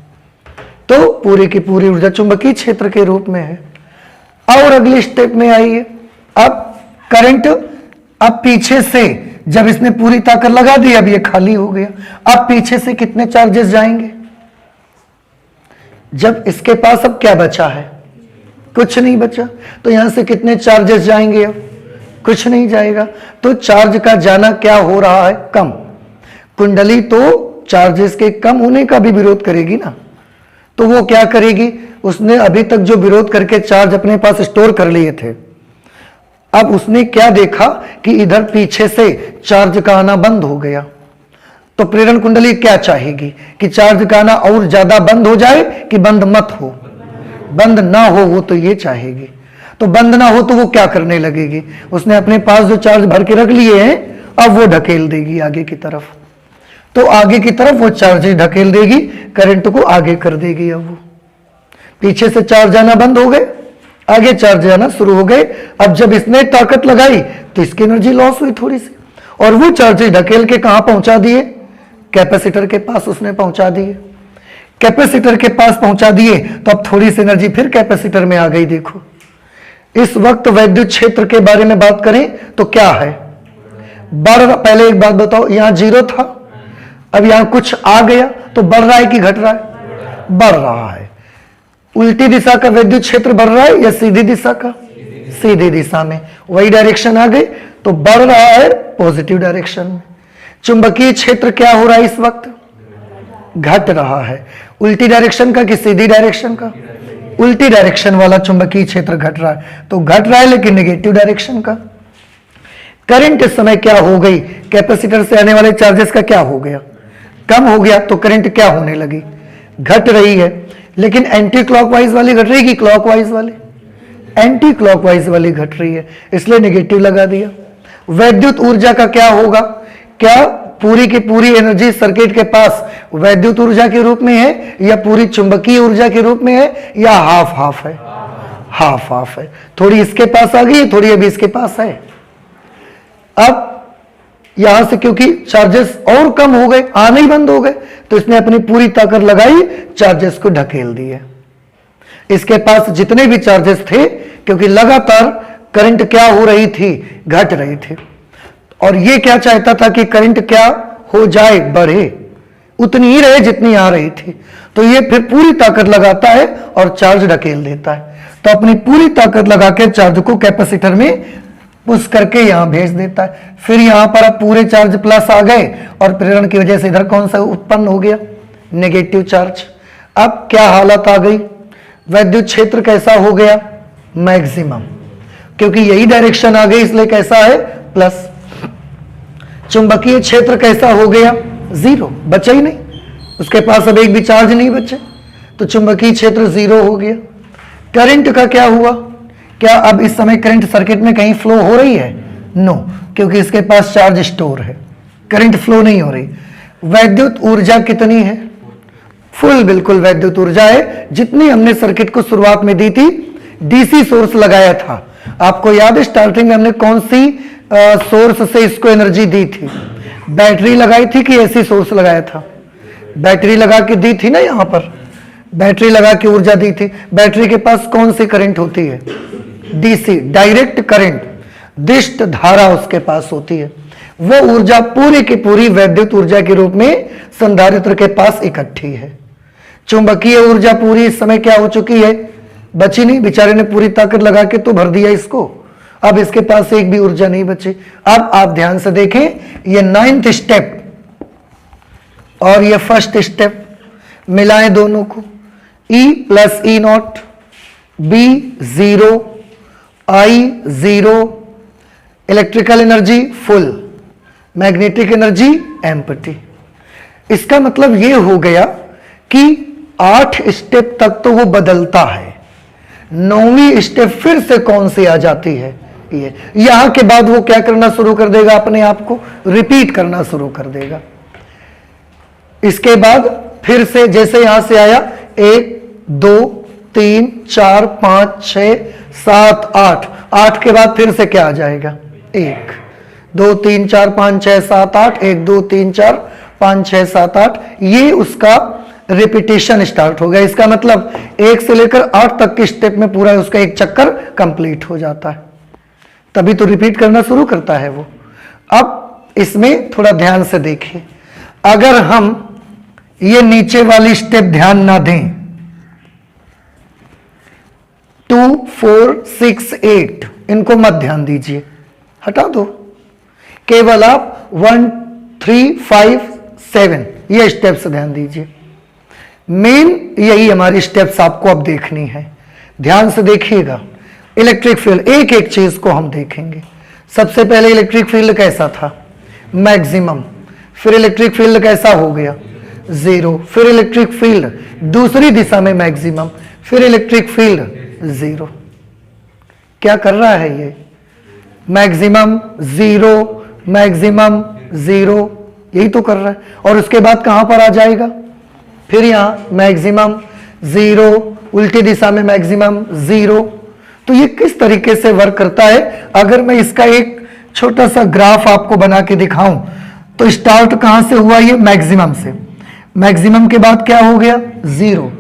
तो पूरी की पूरी ऊर्जा चुंबकीय क्षेत्र के रूप में है। और अगली स्टेप में आइए। अब करंट, अब पीछे से जब इसने पूरी ताकत लगा दी, अब ये खाली हो गया। अब पीछे से कितने चार्जेस जाएंगे? जब इसके पास अब क्या बचा है? कुछ नहीं बचा, तो यहां से कितने चार्जेस जाएंगे? अब कुछ नहीं जाएगा। तो चार्ज का जाना क्या हो रहा है? कम। कुंडली तो चार्जेस के कम होने का भी विरोध करेगी ना, तो वो क्या करेगी? उसने अभी तक जो विरोध करके चार्ज अपने पास स्टोर कर लिए थे, अब उसने क्या देखा कि इधर पीछे से चार्ज का आना बंद हो गया। तो प्रेरण कुंडली क्या चाहेगी? कि चार्ज का आना और ज्यादा बंद हो जाए कि बंद मत हो? बंद ना हो, वो तो ये चाहेगी। तो बंद ना हो तो वो क्या करने लगेगी? उसने अपने पास जो चार्ज भर के रख लिए हैं अब वो ढकेल देगी आगे की तरफ। तो आगे की तरफ वो चार्जेस ढकेल देगी, करंट को आगे कर देगी। अब वो पीछे से चार्ज आना बंद हो गए, आगे चार्ज आना शुरू हो गए। अब जब इसने ताकत लगाई तो इसकी एनर्जी लॉस हुई थोड़ी सी, और वो चार्जेस ढकेल के कहां पहुंचा दिए? कैपेसिटर के पास उसने पहुंचा दिए। कैपेसिटर के पास पहुंचा दिए तो अब थोड़ी सी एनर्जी फिर कैपेसिटर में आ गई। देखो इस वक्त वैद्युत क्षेत्र के बारे में बात करें तो क्या है? पहले एक बात बताओ, यहां 0 था, अब यहां कुछ आ गया तो बढ़ रहा है कि घट रहा है? बढ़ रहा है। उल्टी दिशा का वैद्युत क्षेत्र बढ़ रहा है या सीधी दिशा का? सीधी दिशा में। वही डायरेक्शन आ गई तो बढ़ रहा है पॉजिटिव डायरेक्शन में। चुंबकीय क्षेत्र क्या हो रहा है इस वक्त? घट रहा है। उल्टी डायरेक्शन का कि सीधी डायरेक्शन का? उल्टी डायरेक्शन वाला चुंबकीय क्षेत्र घट रहा है, तो घट रहा है लेकिन नेगेटिव डायरेक्शन का। करंट इस समय क्या हो गई? कैपेसिटर से आने वाले चार्जेस का क्या हो गया? कम हो गया। तो करंट क्या होने लगी? घट रही है। लेकिन एंटी क्लॉकवाइज वाली घट रही कि क्लॉकवाइज वाली? एंटी क्लॉकवाइज वाली घट रही है, इसलिए नेगेटिव लगा दिया। वैद्युत ऊर्जा का क्या होगा? क्या पूरी की पूरी एनर्जी सर्किट के पास वैद्युत ऊर्जा के रूप में है या पूरी चुंबकीय ऊर्जा के रूप में है या हाफ हाफ है? हाफ हाफ है। थोड़ी इसके पास आ गई, थोड़ी अभी इसके पास है। अब यहां से क्योंकि चार्जेस और कम हो गए, आने ही बंद हो गए, तो इसने अपनी पूरी ताकत लगाई, चार्जेस को ढकेल दिए। इसके पास जितने भी चार्जेस थे, क्योंकि लगातार करंट क्या हो रही थी, घट रही थी, और ये क्या चाहता था कि करंट क्या हो जाए, बढ़े, उतनी ही रहे जितनी आ रही थी। तो ये फिर पूरी ताकत लगाता है और चार्ज ढकेल देता है। तो अपनी पूरी ताकत लगा के चार्ज को कैपेसिटर में पुश करके यहां भेज देता है। फिर यहां पर अब पूरे चार्ज प्लस आ गए और प्रेरण की वजह से इधर कौन सा उत्पन्न हो गया, नेगेटिव चार्ज। अब क्या हालत आ गई, वैद्युत क्षेत्र कैसा हो गया, मैक्सिमम, क्योंकि यही डायरेक्शन आ गई इसलिए कैसा है, प्लस। चुंबकीय क्षेत्र कैसा हो गया, जीरो, बचा ही नहीं, उसके पास अब एक भी चार्ज नहीं बचे, तो चुंबकीय क्षेत्र जीरो हो गया। करंट का क्या हुआ, क्या अब इस समय करंट सर्किट में कहीं फ्लो हो रही है, नो, क्योंकि इसके पास चार्ज स्टोर है, करंट फ्लो नहीं हो रही। वैद्युत ऊर्जा कितनी है, फुल, बिल्कुल वैद्युत ऊर्जा है, जितनी हमने सर्किट को शुरुआत में दी थी। डीसी सोर्स लगाया था, आपको याद है स्टार्टिंग में हमने कौन सी सोर्स से इसको एनर्जी दी थी, बैटरी लगाई थी कि एसी सोर्स लगाया था, बैटरी लगा के दी थी ना, यहां पर बैटरी लगा के ऊर्जा दी थी। बैटरी के पास कौन सी करंट होती है, डीसी, डायरेक्ट करंट, दिष्ट धारा उसके पास होती है। वो ऊर्जा पूरी की पूरी वैद्युत ऊर्जा के रूप में संधारित्र के पास इकट्ठी है। चुंबकीय ऊर्जा पूरी इस समय क्या हो चुकी है, बची नहीं, बेचारे ने पूरी ताकत लगा के तो भर दिया इसको, अब इसके पास एक भी ऊर्जा नहीं बची। अब आप ध्यान से देखें, ये 9th स्टेप और ये फर्स्ट स्टेप, मिलाएं दोनों को, E plus E not, B 0, I 0, electrical energy full, magnetic energy empty. इसका मतलब ये हो गया कि 8 स्टेप तक तो वो बदलता है, 9वीं स्टेप फिर से कौन सी आ जाती है, ये। यहां के बाद वो क्या करना शुरू कर देगा, अपने आप को रिपीट करना शुरू कर देगा। इसके बाद फिर से जैसे यहां से आया 1 2 3 4 5 6 7 8, 8 के बाद फिर से क्या आ जाएगा, 1 2 3 4 5 6 7 8, 1 2 3 4 5 6 7 8, ये उसका रिपीटेशन स्टार्ट हो गया। इसका मतलब 1 से लेकर 8 तक के स्टेप में पूरा उसका एक चक्कर कंप्लीट हो जाता है, तभी तो रिपीट करना शुरू करता है वो। अब इसमें थोड़ा ध्यान से देखिए, अगर हम ये नीचे वाली स्टेप ध्यान ना दें, 2 4 6 8 इनको मत ध्यान दीजिए, हटा दो, केवल आप 1 3 5 7 ये स्टेप्स ध्यान दीजिए। मेन यही हमारी स्टेप्स आपको अब देखनी है, ध्यान से देखिएगा। इलेक्ट्रिक फील्ड, एक एक चीज को हम देखेंगे। सबसे पहले इलेक्ट्रिक फील्ड कैसा था, मैक्सिमम, फिर इलेक्ट्रिक फील्ड कैसा हो गया, 0, फिर इलेक्ट्रिक फील्ड दूसरी दिशा में मैक्सिमम, फिर इलेक्ट्रिक फील्ड 0। क्या कर रहा है ये, मैक्सिमम 0, मैक्सिमम 0, यही तो कर रहा है। और उसके बाद कहां पर आ जाएगा, फिर यहां मैक्सिमम 0, उल्टी दिशा में मैक्सिमम 0। तो ये किस तरीके से वर्क करता है, अगर मैं इसका एक छोटा सा ग्राफ आपको बना के दिखाऊं, तो स्टार्ट कहां से हुआ, ये मैक्सिमम से, मैक्सिमम के बाद क्या हो गया, 0,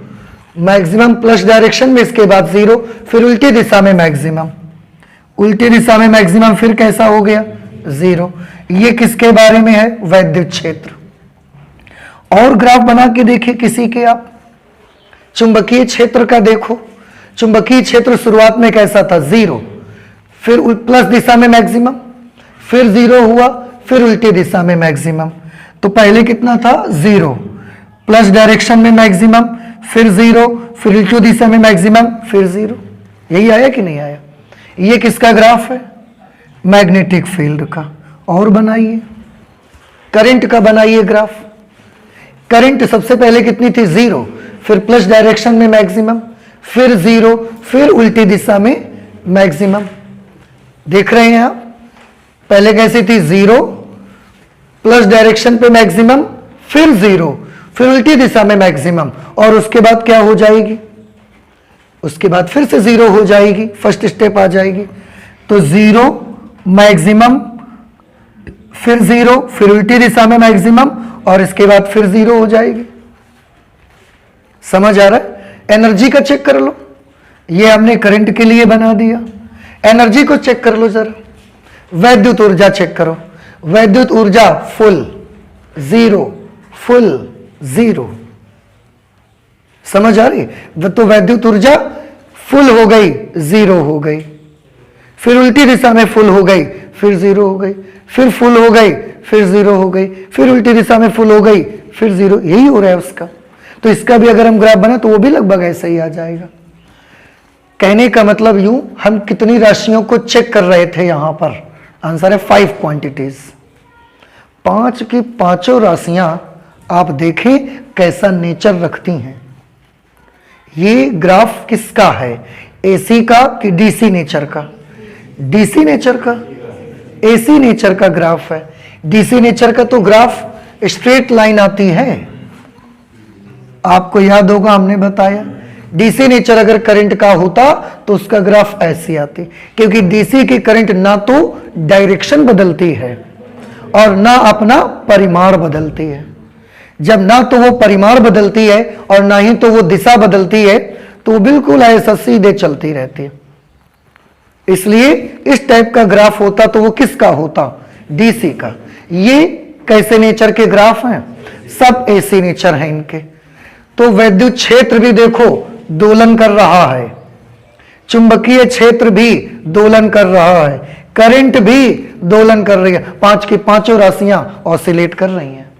मैक्सिमम प्लस डायरेक्शन में, इसके बाद 0, फिर उल्टी दिशा में मैक्सिमम, उल्टी दिशा में मैक्सिमम, फिर कैसा हो गया, 0। ये किसके बारे में है, वैद्युत क्षेत्र। और ग्राफ बना के देखिए किसी के आप, चुंबकीय क्षेत्र का देखो, चुंबकीय क्षेत्र शुरुआत में कैसा था, 0, फिर प्लस दिशा में मैक्सिमम, फिर 0 हुआ, फिर उल्टी दिशा में मैक्सिमम। तो पहले कितना था, 0, प्लस डायरेक्शन में मैक्सिमम, फिर 0, फिर उल्टी दिशा में मैक्सिमम, फिर 0। यही आया कि नहीं आया। ये किसका ग्राफ है, मैग्नेटिक फील्ड का। और बनाइए, करंट का बनाइए ग्राफ। करंट सबसे पहले कितनी थी, 0, फिर प्लस डायरेक्शन में मैक्सिमम, फिर 0, फिर उल्टी दिशा में मैक्सिमम। देख रहे हैं आप, पहले कैसी थी, 0, प्लस डायरेक्शन पे मैक्सिमम, फिर 0, फिर उल्टी दिशा में मैक्सिमम, और उसके बाद क्या हो जाएगी, उसके बाद फिर से 0 हो जाएगी, फर्स्ट स्टेप आ जाएगी। तो 0, मैक्सिमम, फिर 0, फिर उल्टी दिशा में मैक्सिमम, और इसके बाद फिर 0 हो जाएगी। समझ आ रहा है? एनर्जी का चेक कर लो, ये हमने करंट के लिए बना दिया। एनर्जी को चेक कर लो जरा, वैद्युत ऊर्जा चेक करो। वैद्युत ऊर्जा फुल 0, फुल 0। समझ आ रही? तो वैद्युत ऊर्जा फुल हो गई, 0 हो गई, फिर उल्टी दिशा में फुल हो गई, फिर 0 हो गई, फिर फुल हो गई, फिर 0 हो गई, फिर उल्टी दिशा में फुल हो गई, फिर 0। यही हो रहा है उसका। तो इसका भी अगर हम ग्राफ बना तो वो भी लगभग ऐसा ही आ जाएगा। कहने का मतलब यूं, हम कितनी राशियों को चेक कर रहे थे यहां पर? आंसर है 5 क्वांटिटीज। 5 की पांचों राशियां आप देखें कैसा नेचर रखती हैं। ये ग्राफ किसका है? एसी का कि डीसी नेचर का? डीसी नेचर का, एसी नेचर का ग्राफ है। डीसी नेचर का तो ग्राफ स्ट्रेट लाइन आती है, आपको याद होगा हमने बताया। डीसी नेचर अगर करंट का होता तो उसका ग्राफ ऐसी आती, क्योंकि डीसी की करंट ना तो डायरेक्शन बदलती है और ना अपना परिमाण बदलती है। जब ना तो वो परिमाण बदलती है और ना ही तो वो दिशा बदलती है, तो वो बिल्कुल ऐसा सीधे चलती रहती है। इसलिए इस टाइप का ग्राफ होता तो वो किसका होता? डीसी का। ये कैसे नेचर के ग्राफ हैं? सब एसी नेचर हैं इनके। तो वैद्युत क्षेत्र भी देखो दोलन कर रहा है, चुंबकीय क्षेत्र भी दोलन कर रहा है, करंट भी दोलन कर रही है। 5 की पांचों राशियां ऑसिलेट कर रही हैं।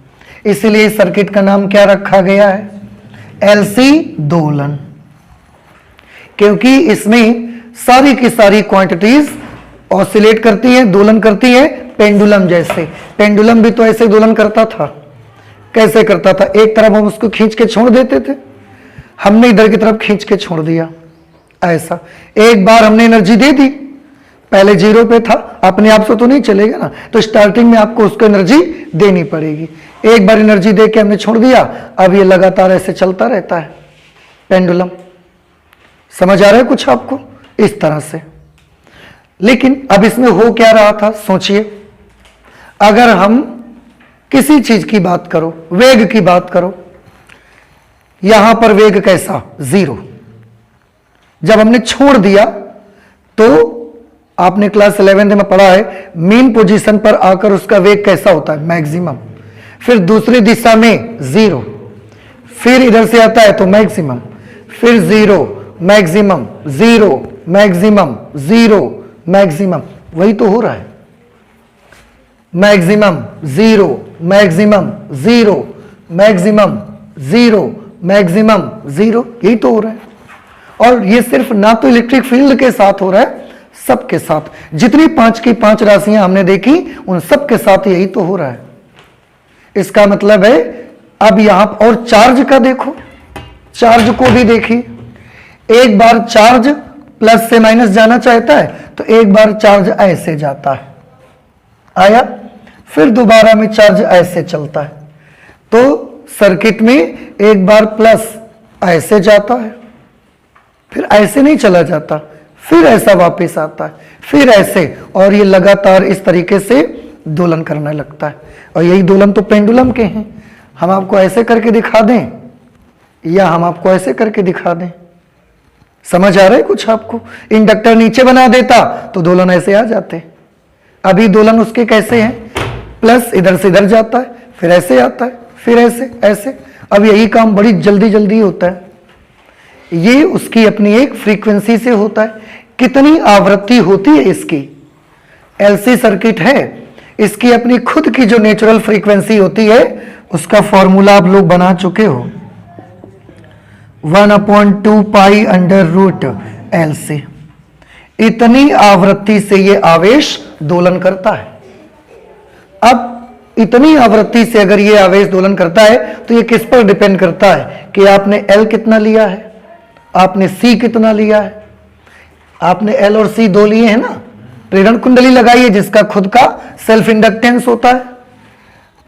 इसलिए सर्किट का नाम क्या रखा गया है? एलसी दोलन, क्योंकि इसमें सारी की सारी क्वांटिटीज ऑसिलेट करती हैं, दोलन करती हैं, पेंडुलम जैसे। पेंडुलम भी तो ऐसे दोलन करता था। कैसे करता था? एक तरफ हम उसको खींच के छोड़ देते थे, हमने इधर की तरफ खींच के छोड़ दिया, ऐसा। एक बार हमने एनर्जी दे दी, पहले 0 पे था, अपने आप से तो नहीं चलेगा ना, तो स्टार्टिंग में आपको उसको एनर्जी देनी पड़ेगी। एक बार एनर्जी दे के हमने छोड़ दिया, अब ये लगातार ऐसे चलता रहता है पेंडुलम। समझ आ रहा है कुछ आपको? इस तरह से। लेकिन अब इसमें हो क्या रहा था, सोचिए। अगर हम किसी चीज की बात करो, वेग की बात करो, यहां पर वेग कैसा? 0। जब हमने छोड़ दिया तो आपने क्लास 11th में पढ़ा है, मीन पोजीशन पर आकर उसका वेग कैसा होता है? मैक्सिमम। फिर दूसरी दिशा में 0, फिर इधर से आता है तो मैक्सिमम, फिर 0 मैक्सिमम, 0 मैक्सिमम, 0 मैक्सिमम। वही तो हो रहा है, मैक्सिमम 0 मैक्सिमम 0 मैक्सिमम 0 मैक्सिमम 0। यही तो हो रहा है। और ये सिर्फ ना तो इलेक्ट्रिक फील्ड के साथ हो रहा है, सबके साथ। जितनी 5 की 5 राशियां हमने देखी उन सब के साथ यही तो हो रहा है। इसका मतलब है अब यहां और चार्ज का देखो, चार्ज को भी देखिए। एक बार चार्ज प्लस से माइनस जाना चाहता है तो एक बार चार्ज ऐसे जाता है, आया, फिर दोबारा में चार्ज ऐसे चलता है। तो सर्किट में एक बार प्लस ऐसे जाता है, फिर ऐसे नहीं चला जाता, फिर ऐसा वापस आता है, फिर ऐसे, और ये लगातार इस तरीके से दोलन करने लगता है। और यही दोलन तो पेंडुलम के हैं। हम आपको ऐसे करके दिखा दें या हम आपको ऐसे करके दिखा दें? समझ आ रहा है कुछ आपको? इंडक्टर नीचे बना देता तो दोलन ऐसे आ जाते। अभी दोलन उसके कैसे हैं? प्लस इधर से इधर जाता है, फिर ऐसे आता है, फिर ऐसे ऐसे। अब यही काम बड़ी जल्दी जल्दी होता है। ये उसकी अपनी एक फ्रीक्वेंसी से होता है। कितनी आवृत्ति होती है इसकी? एलसी सर्किट है, इसकी अपनी खुद की जो नेचुरल फ्रीक्वेंसी होती है उसका फॉर्मूला आप लोग बना चुके हो, 1/2 पाई अंडर रूट LC। इतनी आवृत्ति से ये आवेश दोलन करता है। अब इतनी आवृत्ति से अगर ये आवेश दोलन करता है तो ये किस पर डिपेंड करता है कि आपने L कितना लिया है, आपने C कितना लिया है। आपने L और C दो लिए हैं ना, प्रेरण कुंडली लगाई है जिसका खुद का सेल्फ इंडक्टेंस होता है,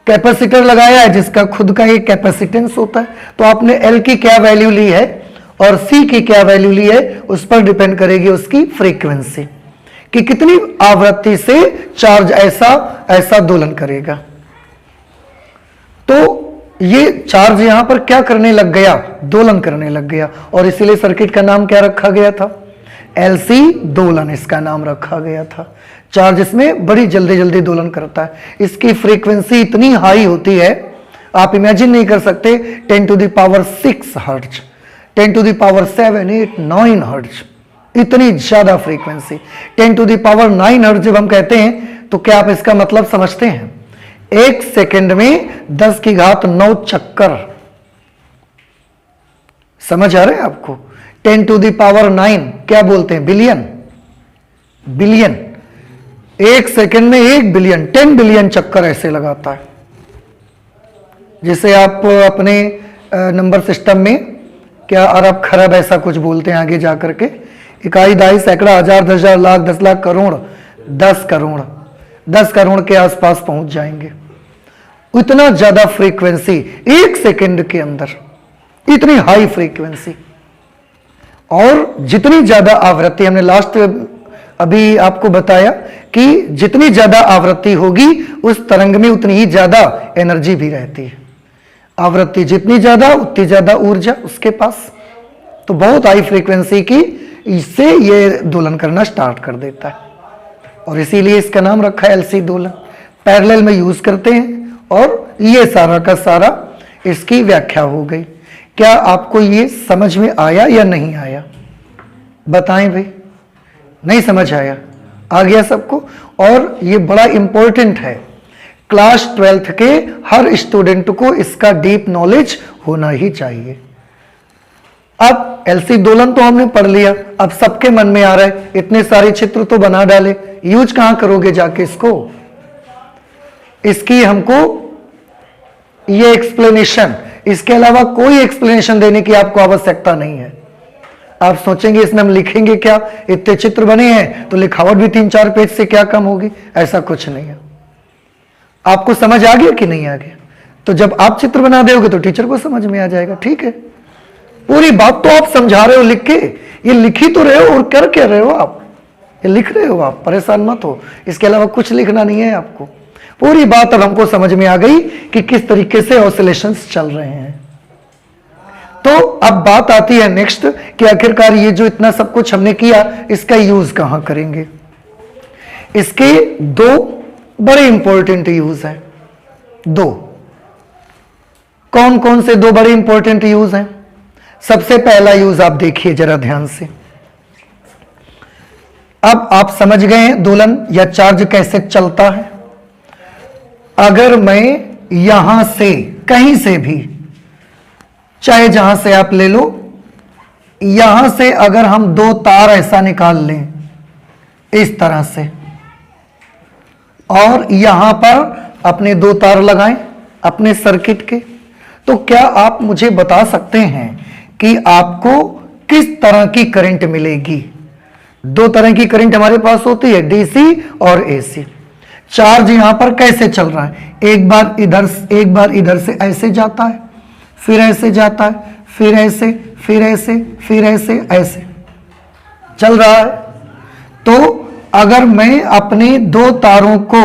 कैपेसिटर लगाया है जिसका खुद का एक कैपेसिटेंस होता है। तो आपने L की क्या वैल्यू ली है और C की क्या वैल्यू ली है, उस पर डिपेंड करेगी उसकी फ्रीक्वेंसी। कि कितनी आवृत्ति से चार्ज ऐसा ऐसा दोलन करेगा। तो ये चार्ज यहां पर क्या करने लग गया, दोलन करने लग गया, और इसीलिए सर्किट का नाम क्या रखा गया था, एलसी दोलन इसका नाम रखा गया था। चार्ज इसमें बड़ी जल्दी जल्दी दोलन करता है। इसकी फ्रीक्वेंसी इतनी हाई होती है, आप इमेजिन नहीं कर सकते। 10⁻6 हर्ट्ज, 10⁻7, 8, 9 हर्ट्ज, इतनी ज्यादा फ्रीक्वेंसी। 10⁹ हर्ट्ज जब हम कहते हैं तो क्या आप इसका मतलब समझते हैं? 1 सेकंड में 10⁹ चक्कर। समझ आ रहे हैं आपको? 10⁹ क्या बोलते हैं? बिलियन। बिलियन, 1 सेकंड में 1 बिलियन, 10 बिलियन चक्कर ऐसे लगाता है। जिसे आप अपने नंबर सिस्टम में क्या अरब खरब ऐसा कुछ बोलते हैं आगे जाकर के। इकाई, दहाई, सैकड़ा, हजार, 10,000, लाख, 10 लाख, करोड़, 10 करोड़, 10 करोड़ के आसपास पहुंच जाएंगे। इतना ज्यादा फ्रीक्वेंसी 1 सेकंड के अंदर, इतनी हाई फ्रीक्वेंसी। और जितनी ज्यादा आवृत्ति, हमने लास्ट अभी आपको बताया कि जितनी ज्यादा आवृत्ति होगी उस तरंग में उतनी ही ज्यादा एनर्जी भी रहती है। आवृत्ति जितनी ज्यादा उतनी ज्यादा ऊर्जा उसके पास। तो बहुत हाई फ्रीक्वेंसी की इससे ये दोलन करना स्टार्ट कर देता है, और इसीलिए इसका नाम रखा है एलसी दोलन। पैरेलल में यूज करते हैं, और ये सारा का सारा इसकी व्याख्या हो गई। क्या आपको ये समझ में आया या नहीं आया? बताएं भाई। नहीं समझ आया? आ गया सबको? और ये बड़ा इंपॉर्टेंट है, क्लास 12th के हर स्टूडेंट को इसका डीप नॉलेज होना ही चाहिए। अब एलसी दोलन तो हमने पढ़ लिया, अब सबके मन में आ रहा है इतने सारे चित्र तो बना डाले, यूज कहां करोगे जाके इसको? इसकी हमको ये एक्सप्लेनेशन, इसके अलावा कोई एक्सप्लेनेशन देने की आपको आवश्यकता नहीं है। आप सोचेंगे इसमें हम लिखेंगे क्या, इतने चित्र बने हैं तो लिखावट भी 3-4 पेज से क्या कम होगी? ऐसा कुछ नहीं है। आपको समझ आ गया कि नहीं आ गया? तो जब आप चित्र बना दोगे तो टीचर को समझ में आ जाएगा। ठीक है, पूरी बात तो आप समझा रहे हो लिख के, ये लिख ही तो रहे हो और कर क्या रहे हो आप? ये लिख रहे हो आप, परेशान मत हो। इसके अलावा कुछ लिखना नहीं है आपको। पूरी बात अब हमको समझ में आ गई कि किस तरीके से ऑसिलेशंस चल रहे हैं। तो अब बात आती है नेक्स्ट कि आखिरकार ये जो इतना सब कुछ हमने किया, इसका यूज कहां करेंगे? इसके 2 बड़े इंपॉर्टेंट यूज हैं। 2 कौन कौन से 2 बड़े इंपॉर्टेंट यूज हैं? सबसे पहला यूज आप देखिए जरा ध्यान से। अब आप समझ गए हैं दोलन या चार्ज कैसे चलता है। अगर मैं यहां से कहीं से भी, चाहे जहां से आप ले लो, यहां से अगर हम 2 तार ऐसा निकाल लें इस तरह से, और यहां पर अपने 2 तार लगाएं अपने सर्किट के, तो क्या आप मुझे बता सकते हैं कि आपको किस तरह की करंट मिलेगी? 2 तरह की करंट हमारे पास होती है, डीसी और एसी। चार्ज यहां पर कैसे चल रहा है? एक बार इधर से ऐसे जाता है, फिर ऐसे जाता है, फिर ऐसे, फिर ऐसे, फिर ऐसे, ऐसे चल रहा है। तो अगर मैं अपने 2 तारों को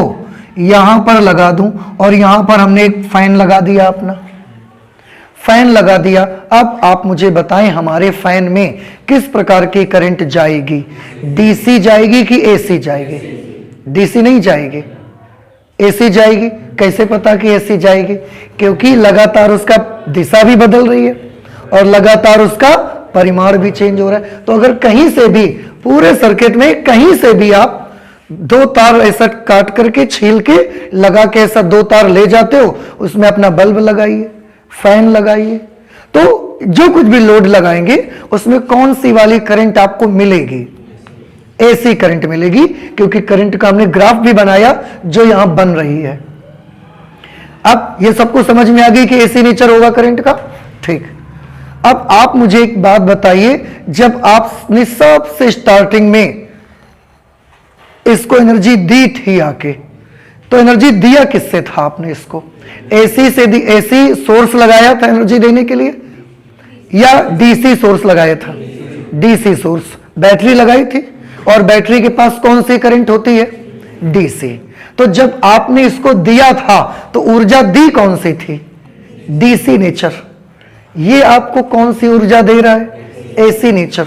यहां पर लगा दूं, और यहां पर हमने एक फैन लगा दिया, अपना फैन लगा दिया, अब आप मुझे बताएं हमारे फैन में किस प्रकार की करंट जाएगी? डीसी जाएगी कि एसी जाएगी? डीसी नहीं जाएगी, एसी जाएगी। कैसे पता कि एसी जाएगी? क्योंकि लगातार उसका दिशा भी बदल रही है और लगातार उसका परिमाण भी चेंज हो रहा है। तो अगर कहीं से भी पूरे सर्किट में कहीं से भी आप 2 तार ऐसा काट करके छील के लगा के ऐसा 2 तार ले जाते हो, उसमें अपना बल्ब लगाइए, फैन लगाइए, तो जो कुछ भी लोड लगाएंगे उसमें कौन सी वाली करंट आपको मिलेगी? एसी करंट मिलेगी, क्योंकि करंट का हमने ग्राफ भी बनाया जो यहां बन रही है। अब ये सबको समझ में आ गई कि एसी नेचर होगा करंट का। ठीक, अब आप मुझे एक बात बताइए, जब आपने सबसे स्टार्टिंग में इसको एनर्जी दी थी आके, तो एनर्जी दिया किससे था आपने? इसको एसी से दी, एसी सोर्स लगाया था एनर्जी देने के लिए, या डीसी सोर्स लगाया था? डीसी सोर्स, बैटरी लगाई थी, और बैटरी के पास कौन सी करंट होती है? डीसी। तो जब आपने इसको दिया था तो ऊर्जा दी कौन सी थी? DC nature. ये आपको कौन सी ऊर्जा दे रहा है? AC nature.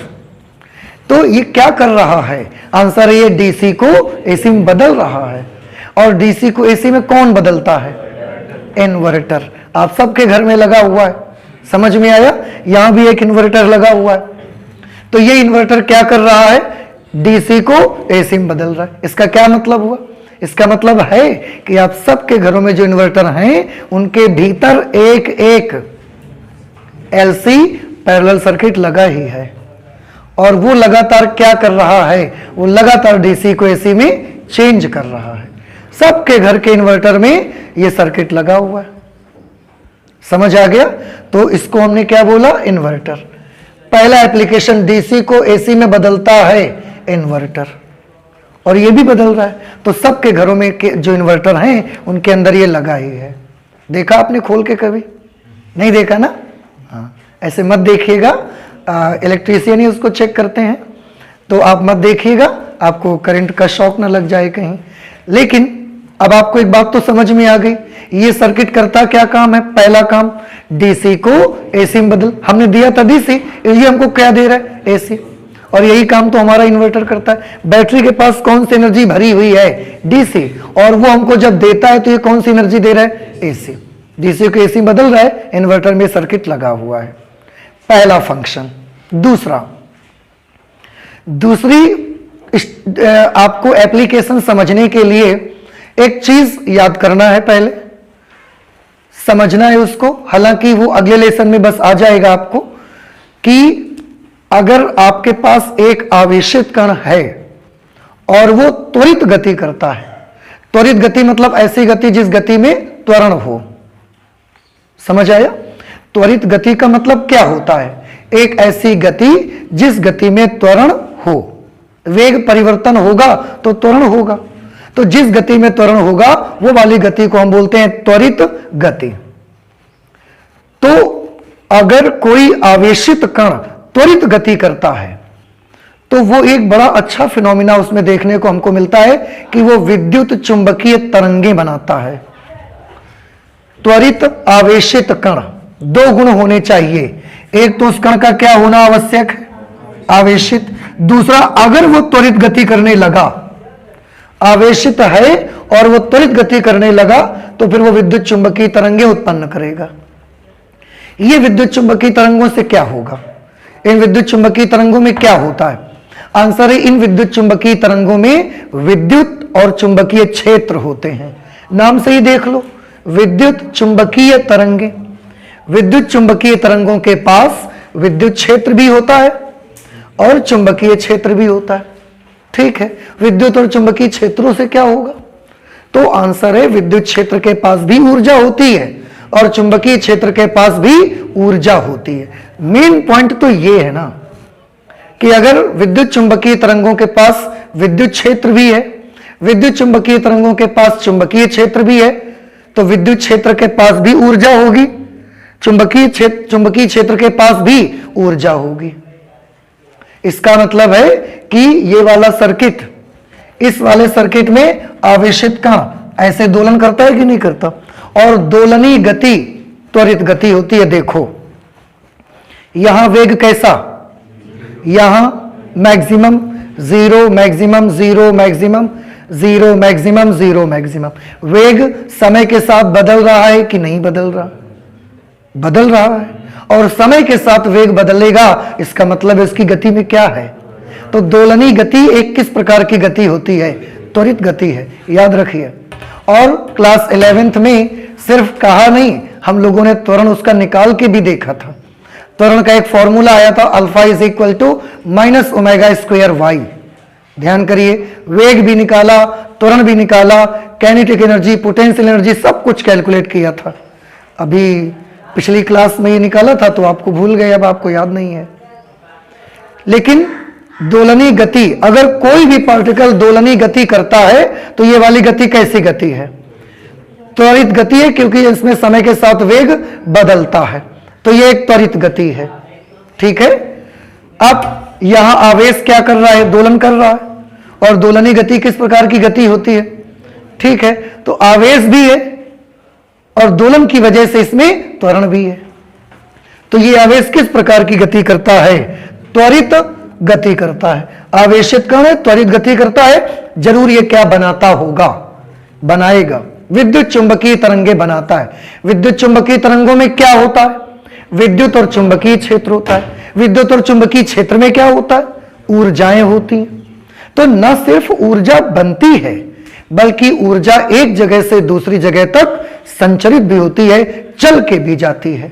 तो ये क्या कर रहा है? आंसर है ये डीसी को एसी में बदल रहा है। और डीसी को एसी में कौन बदलता है? इन्वर्टर। आप सबके घर में लगा हुआ है, समझ में आया? यहां भी एक इन्वर्टर लगा हुआ है। तो ये इन्वर्टर क्या कर रहा है? डीसी को एसी में बदल रहा है। इसका क्या मतलब हुआ? इसका मतलब है कि आप सबके घरों में जो इन्वर्टर हैं उनके भीतर एक एक एलसी पैरेलल सर्किट लगा ही है, और वो लगातार क्या कर रहा है? वो लगातार डीसी को एसी में चेंज कर रहा है। सबके घर के इन्वर्टर में ये सर्किट लगा हुआ है। समझ आ गया? तो इसको हमने क्या बोला? इन्वर्टर। पहला एप्लीकेशन, डीसी को एसी में बदलता है इन्वर्टर, और ये भी बदल रहा है। तो सबके घरों में जो इन्वर्टर हैं उनके अंदर ये लगा ही है। देखा आपने खोल के कभी? नहीं देखा ना? हाँ, ऐसे मत देखिएगा, इलेक्ट्रीशियन ही उसको चेक करते हैं, तो आप मत देखिएगा, आपको करंट का शॉक ना लग जाए कहीं। लेकिन अब आपको एक बात तो समझ में आ गई, ये सर्किट करता क्या काम है? पहला काम, डीसी को एसी में बदल। हमने दिया था डीसी, ये हमको क्या दे रहा है? एसी। और यही काम तो हमारा इन्वर्टर करता है। बैटरी के पास कौन सी एनर्जी भरी हुई है? डीसी। और वो हमको जब देता है तो ये कौन सी एनर्जी दे रहा है? एसी। डीसी को एसी बदल रहा है, इन्वर्टर में सर्किट लगा हुआ है। पहला फंक्शन। दूसरी आपको एप्लीकेशन समझने के लिए एक चीज याद करना है, पहले समझना है उसको। हालांकि वो अगले लेसन में बस आ जाएगा आपको, कि अगर आपके पास एक आवेशित कण है और वो त्वरित गति करता है। त्वरित गति मतलब ऐसी गति जिस गति में त्वरण हो। समझ आया? त्वरित गति का मतलब क्या होता है? एक ऐसी गति जिस गति में त्वरण हो। वेग परिवर्तन होगा तो त्वरण होगा, तो जिस गति में त्वरण होगा वो वाली गति को हम बोलते हैं त्वरित गति। तो अगर कोई आवेशित कण त्वरित गति करता है तो वो एक बड़ा अच्छा फिनोमिना उसमें देखने को हमको मिलता है कि वो विद्युत चुंबकीय तरंगे बनाता है। त्वरित आवेशित कण, दो गुण होने चाहिए। एक तो उस कण का क्या होना आवश्यक है? आवेशित। दूसरा, अगर वो त्वरित गति करने लगा, आवेशित है और वो त्वरित गति करने लगा, तो फिर वो विद्युत चुंबकीय तरंगे उत्पन्न करेगा। ये विद्युत चुंबकीय तरंगों से क्या होगा? इन विद्युत चुंबकीय तरंगों में क्या होता है? आंसर है, इन विद्युत चुंबकीय तरंगों में विद्युत और चुंबकीय क्षेत्र होते हैं। नाम से ही देख लो, विद्युत चुंबकीय तरंगे। विद्युत चुंबकीय तरंगों के पास विद्युत क्षेत्र भी होता है और चुंबकीय क्षेत्र भी होता है। ठीक है, विद्युत और चुंबकीय क्षेत्रों से क्या होगा? तो आंसर है, विद्युत क्षेत्र के पास भी ऊर्जा होती है और चुंबकीय क्षेत्र के पास भी ऊर्जा होती है। मेन पॉइंट तो ये है ना कि अगर विद्युत चुंबकीय तरंगों के पास विद्युत क्षेत्र भी है, विद्युत चुंबकीय तरंगों के पास चुंबकीय क्षेत्र भी है, तो विद्युत क्षेत्र के पास भी ऊर्जा होगी, चुंबकीय क्षेत्र के पास भी ऊर्जा होगी। इसका मतलब है कि ये वाला सर्किट, इस वाले सर्किट में आवेशित कण ऐसे दोलन करता है कि नहीं करता? और दोलनी गति त्वरित गति होती है। देखो यहां वेग कैसा? यहां maximum zero, maximum zero, maximum zero, maximum zero, maximum. वेग समय के साथ बदल रहा है कि नहीं बदल रहा? बदल रहा है। और समय के साथ वेग बदलेगा, इसका मतलब इसकी गति में क्या है? तो दोलनी गति एक किस प्रकार की गति होती है? त्वरित गति है, याद रखिए। और क्लास 11th में सिर्फ कहा नहीं, हम लोगों ने त्वरण उसका निकाल के भी देखा था। त्वरण का एक फॉर्मूला आया था, alpha is equal to minus omega square Y. ध्यान करिए, वेग भी निकाला, त्वरण भी निकाला, काइनेटिक एनर्जी, पोटेंशियल एनर्जी, सब कुछ कैलकुलेट किया था। अभी पिछली क्लास में ये निकाला था तो आपको भूल गए, अब आपको याद नहीं है। लेकिन दोलनी गति, अगर कोई भी पार्टिकल दोलनी गति करता है तो ये वाली गति कैसी गति है? त्वरित गति है, क्योंकि इसमें समय के साथ वेग बदलता है, तो ये एक त्वरित गति है। ठीक है। अब यहां आवेश क्या कर रहा है, दोलन कर रहा है। और दोलनी गति किस प्रकार की गति होती है, ठीक है, तो आवेश भी है और दोलन की वजह से इसमें त्वरण भी है। तो ये आवेश किस प्रकार की गति करता है, त्वरित गति करता है। आवेशित कण है, त्वरित गति करता है। जरूर ये क्या बनाता होगा, बनाएगा, विद्युत चुंबकीय तरंगे बनाता है। विद्युत चुंबकीय तरंगों में क्या होता है, विद्युत और चुंबकीय क्षेत्र होता है। विद्युत और चुंबकीय क्षेत्र में क्या होता है, ऊर्जाएं होती हैं। तो न सिर्फ ऊर्जा बनती है बल्कि ऊर्जा एक जगह से दूसरी जगह तक संचरित भी होती है, चल के भी जाती है।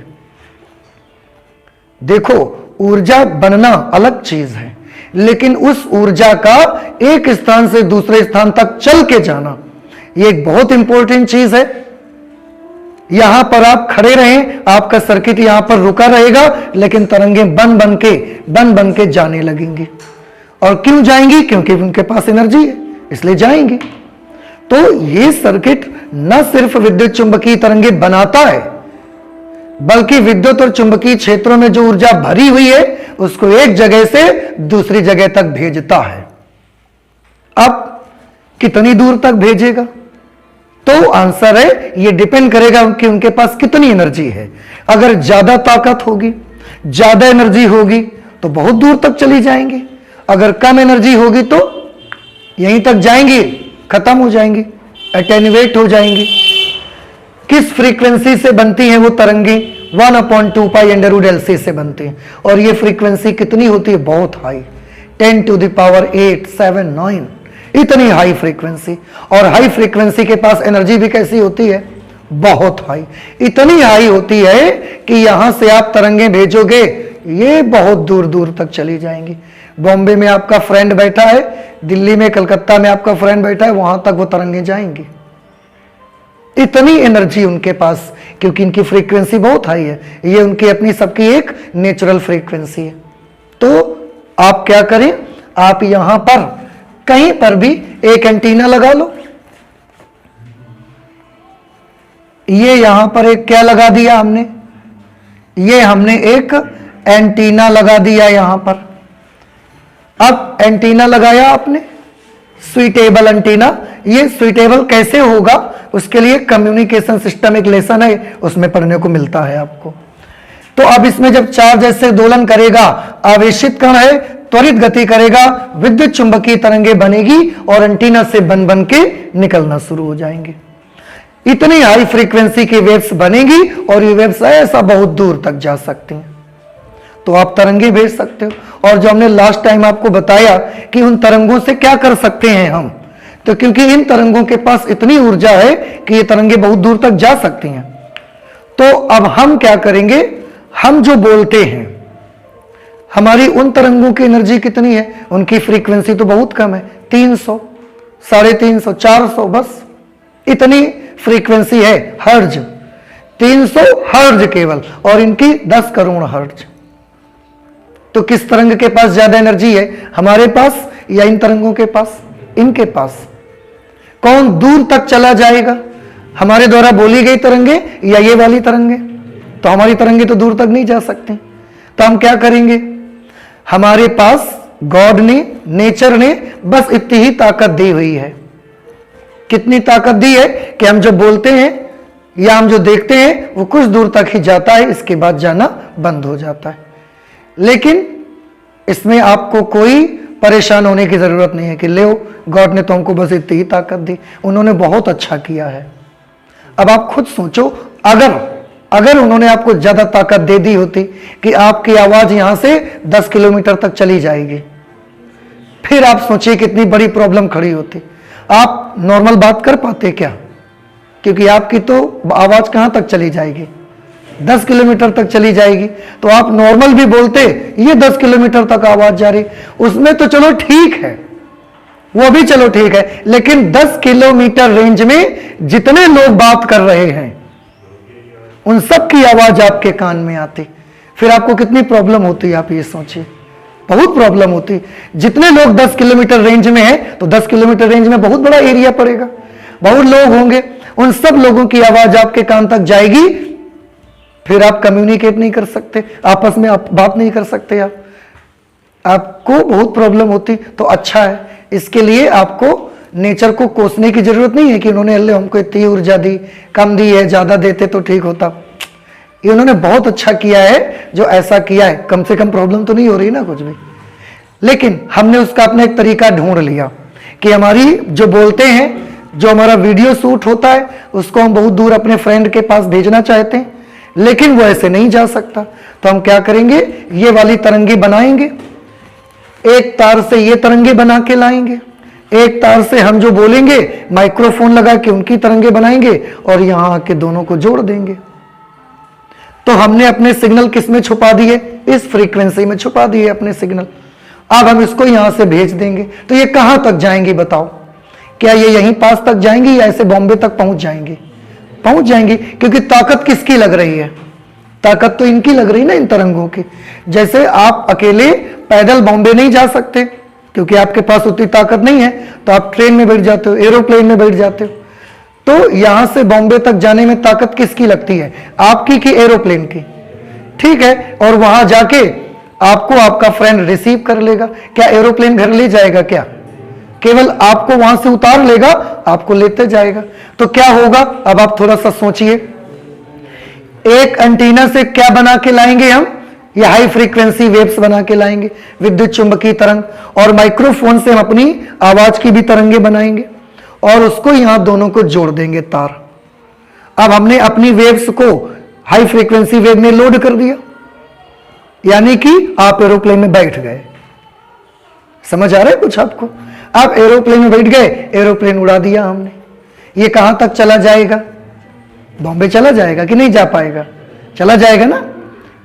देखो, ऊर्जा बनना अलग चीज है, लेकिन उस ऊर्जा का एक स्थान से दूसरे स्थान तक चल के जाना, यह एक बहुत इंपॉर्टेंट चीज है। यहां पर आप खड़े रहें, आपका सर्किट यहां पर रुका रहेगा, लेकिन तरंगें बन बन के जाने लगेंगी। और क्यों जाएंगी, क्योंकि उनके पास एनर्जी है, इसलिए जाएंगी। तो यह सर्किट न सिर्फ विद्युत चुंबकीय तरंगे बनाता है बल्कि विद्युत और चुंबकीय क्षेत्रों में जो ऊर्जा भरी हुई है उसको एक जगह से दूसरी जगह तक भेजता है। अब कितनी दूर तक भेजेगा, तो आंसर है ये डिपेंड करेगा कि उनके पास कितनी एनर्जी है। अगर ज्यादा ताकत होगी, ज्यादा एनर्जी होगी तो बहुत दूर तक चली जाएंगी। अगर कम एनर्जी होगी तो यहीं तक जाएंगी, खत्म हो जाएंगी, अटेन्युएट हो जाएंगी। किस फ्रीक्वेंसी से बनती हैं वो तरंगे, 1/2 पाई √ LC से बनती हैं। और ये फ्रीक्वेंसी कितनी होती है, बहुत हाई, 10⁸ 7 9, इतनी हाई फ्रीक्वेंसी। और हाई फ्रीक्वेंसी के पास एनर्जी भी कैसी होती है, बहुत हाई। इतनी हाई होती है कि यहां से आप तरंगे भेजोगे, ये बहुत दूर दूर तक चली जाएंगी। बॉम्बे में आपका फ्रेंड बैठा है, दिल्ली में, कलकत्ता में आपका फ्रेंड बैठा है, वहां तक वो तरंगे जाएंगी। इतनी एनर्जी उनके पास, क्योंकि इनकी फ्रीक्वेंसी बहुत हाई है। ये उनकी अपनी सबकी एक नेचुरल फ्रीक्वेंसी है। तो आप क्या करें, आप यहां पर कहीं पर भी एक एंटीना लगा लो। ये यहां पर एक क्या लगा दिया हमने, ये हमने एक एंटीना लगा दिया यहां पर। अब एंटीना लगाया आपने, स्वीटेबल एंटीना। ये स्वीटेबल कैसे होगा, उसके लिए कम्युनिकेशन सिस्टम एक लेसन है, उसमें पढ़ने को मिलता है आपको। तो अब इसमें जब चार्ज ऐसे दोलन करेगा, आवेशित कण है, त्वरित गति करेगा, विद्युत चुंबकीय तरंगे बनेगी और एंटीना से बन के निकलना शुरू हो जाएंगे। इतनी हाई फ्रीक्वेंसी की वेव्स बनेगी और ये वेव्स ऐसा बहुत दूर तक जा सकती हैं। तो आप तरंगे भेज सकते हो। और जो हमने लास्ट टाइम आपको बताया कि उन तरंगों से क्या कर सकते हैं हम, तो क्योंकि इन तरंगों के पास इतनी ऊर्जा है कि ये तरंगे बहुत दूर तक जा सकती हैं। तो अब हम क्या करेंगे, हम जो बोलते हैं, हमारी उन तरंगों की एनर्जी कितनी है, उनकी फ्रीक्वेंसी तो बहुत कम है, 300, 350, 400, बस इतनी फ्रीक्वेंसी है, हर्ज, 300 हर्ज केवल, और इनकी 10 करोड़ हर्ज। तो किस तरंग के पास ज्यादा एनर्जी है, हमारे पास या इन तरंगों के पास, इनके पास। कौन दूर तक चला जाएगा, हमारे द्वारा बोली गई तरंगे या ये वाली तरंगे। तो हमारी तरंगे तो दूर तक नहीं जा सकती। तो हम क्या करेंगे, हमारे पास गॉड ने, नेचर ने बस इतनी ही ताकत दी हुई है। कितनी ताकत दी है कि हम जो बोलते हैं या हम जो देखते हैं वो कुछ दूर तक ही जाता है, इसके बाद जाना बंद हो जाता है। लेकिन इसमें आपको कोई परेशान होने की जरूरत नहीं है कि ले गॉड ने तो हमको बस इतनी ही ताकत दी, उन्होंने बहुत अच्छा किया है। अब आप खुद सोचो, अगर उन्होंने आपको ज्यादा ताकत दे दी होती कि आपकी आवाज यहां से 10 किलोमीटर तक चली जाएगी, फिर आप सोचिए कितनी बड़ी प्रॉब्लम खड़ी होती। आप नॉर्मल बात कर पाते क्या, क्योंकि आपकी तो आवाज कहां तक चली जाएगी, 10 किलोमीटर तक चली जाएगी। तो आप नॉर्मल भी बोलते, ये 10 किलोमीटर तक आवाज जा रही, उसमें तो चलो ठीक है, वो भी चलो ठीक है, लेकिन 10 किलोमीटर रेंज में जितने लोग बात कर रहे हैं उन सब की आवाज आपके कान में आती, फिर आपको कितनी प्रॉब्लम होती है, आप ये सोचिए, बहुत प्रॉब्लम होती। जितने लोग 10 किलोमीटर रेंज में हैं, तो 10 किलोमीटर रेंज में बहुत बड़ा एरिया पड़ेगा, बहुत लोग होंगे, उन सब लोगों की आवाज आपके कान तक जाएगी, फिर आप कम्युनिकेट नहीं कर सकते, आपस में आप बात नहीं कर सकते आप। आपको बहुत प्रॉब्लम होती तो अच्छा है। इसके लिए आपको नेचर को कोसने की जरूरत नहीं है कि उन्होंने अल्लाह हमको इतनी ऊर्जा दी, कम दी है, ज्यादा देते तो ठीक होता। ये उन्होंने बहुत अच्छा किया है जो ऐसा किया है, कम से कम प्रॉब्लम तो नहीं हो रही ना कुछ भी। लेकिन हमने उसका अपना एक तरीका ढूंढ लिया कि हमारी जो बोलते हैं, जो हमारा वीडियो शूट होता है उसको हम बहुत दूर अपने फ्रेंड के पास भेजना चाहते हैं, लेकिन वो ऐसे नहीं जा सकता। तो हम क्या करेंगे, ये वाली तरंगे बनाएंगे, एक तार से ये तरंगे बना के लाएंगे, एक तार से हम जो बोलेंगे माइक्रोफोन लगा के उनकी तरंगे बनाएंगे और यहां आके दोनों को जोड़ देंगे। तो हमने अपने सिग्नल किस में छुपा दिए, इस फ्रीक्वेंसी में छुपा दिए अपने सिग्नल। अब हम इसको यहां से भेज देंगे तो ये कहां तक जाएंगी बताओ, क्या ये यहीं पास तक जाएंगी या ऐसे बॉम्बे तक पहुंच जाएंगी? पहुंच जाएंगी, क्योंकि ताकत किसकी लग रही है, ताकत तो इनकी लग रही ना, इन तरंगों की। जैसे आप अकेले पैदल बॉम्बे नहीं जा सकते क्योंकि आपके पास उतनी ताकत नहीं है, तो आप ट्रेन में बैठ जाते हो, एरोप्लेन में बैठ जाते हो। तो यहां से बॉम्बे तक जाने में ताकत किसकी लगती है, आपकी कि एरोप्लेन की? ठीक है, और वहां जाके आपको आपका फ्रेंड रिसीव कर लेगा। क्या एरोप्लेन घर ले जाएगा क्या? केवल आपको वहां से उतार लेगा, आपको लेते जाएगा। तो क्या होगा, अब आप थोड़ा सा सोचिए। एक एंटीना से क्या बना के लाएंगे हम, ये हाई फ्रीक्वेंसी वेव्स बना के लाएंगे, विद्युत चुंबकीय तरंग, और माइक्रोफोन से हम अपनी आवाज की भी तरंगे बनाएंगे और उसको यहां दोनों को जोड़ देंगे तार। अब हमने अपनी वेव्स को हाई फ्रीक्वेंसी वेव में लोड कर दिया, यानी कि आप एरोप्लेन में बैठ गए। समझ आ रहा है कुछ आपको? आप एरोप्लेन में बैठ गए, एरोप्लेन उड़ा दिया हमने। ये कहां तक चला जाएगा, बॉम्बे चला जाएगा कि नहीं जा पाएगा? चला जाएगा ना,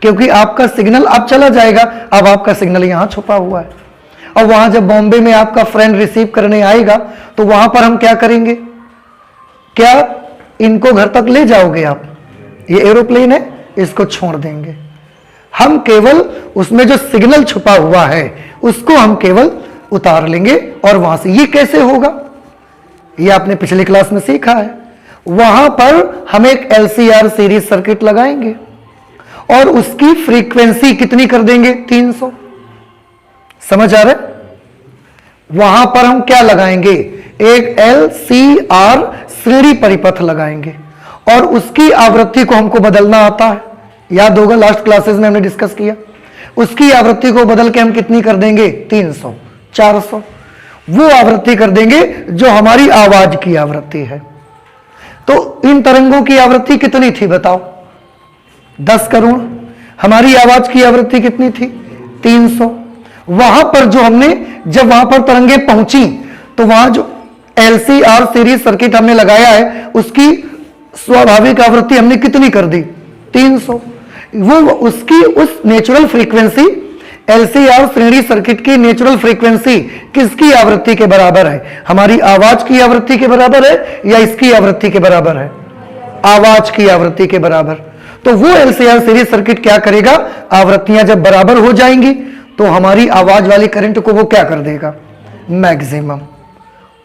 क्योंकि आपका सिग्नल अब चला जाएगा। अब आपका सिग्नल यहां छुपा हुआ है और वहां जब बॉम्बे में आपका फ्रेंड रिसीव करने आएगा तो वहां पर हम क्या करेंगे, क्या इनको घर तक ले जाओगे आप? ये एरोप्लेन है, इसको छोड़ देंगे। हम केवल उसमें जो सिग्नल छुपा हुआ है उसको हम केवल उतार लेंगे और वहां से। ये कैसे होगा, ये आपने पिछली क्लास में सीखा है। वहां पर हम एक LCR सीरीज सर्किट लगाएंगे और उसकी फ्रीक्वेंसी कितनी कर देंगे, 300। समझ आ रहा है? वहां पर हम क्या लगाएंगे, एक LCR श्रेणी परिपथ लगाएंगे और उसकी आवृत्ति को हमको बदलना आता है, याद होगा लास्ट क्लासेस में हमने डिस्कस किया। उसकी आवृत्ति को बदल के हम कितनी कर देंगे, 300, 400। वो आवृत्ति कर देंगे जो हमारी आवाज की आवृत्ति है। तो इन तरंगों की आवृत्ति कितनी थी बताओ, 10 करोड़। हमारी आवाज की आवृत्ति कितनी थी, 300। वहां पर जो हमने, जब वहां पर तरंगे पहुंची तो वहां जो LCR सीरीज सर्किट हमने लगाया है उसकी स्वाभाविक आवृत्ति हमने कितनी कर दी, 300। वो उसकी उस नेचुरल फ्रीक्वेंसी, LCR श्रेणी सर्किट की नेचुरल फ्रीक्वेंसी किसकी आवृत्ति के बराबर है, हमारी आवाज की आवृत्ति के बराबर है या इसकी आवृत्ति के बराबर है, आवाज की आवृत्ति के बराबर। तो वो LCR सीरीज सर्किट क्या करेगा, आवृत्तियां जब बराबर हो जाएंगी तो हमारी आवाज वाली करंट को वो क्या कर देगा, मैक्सिमम,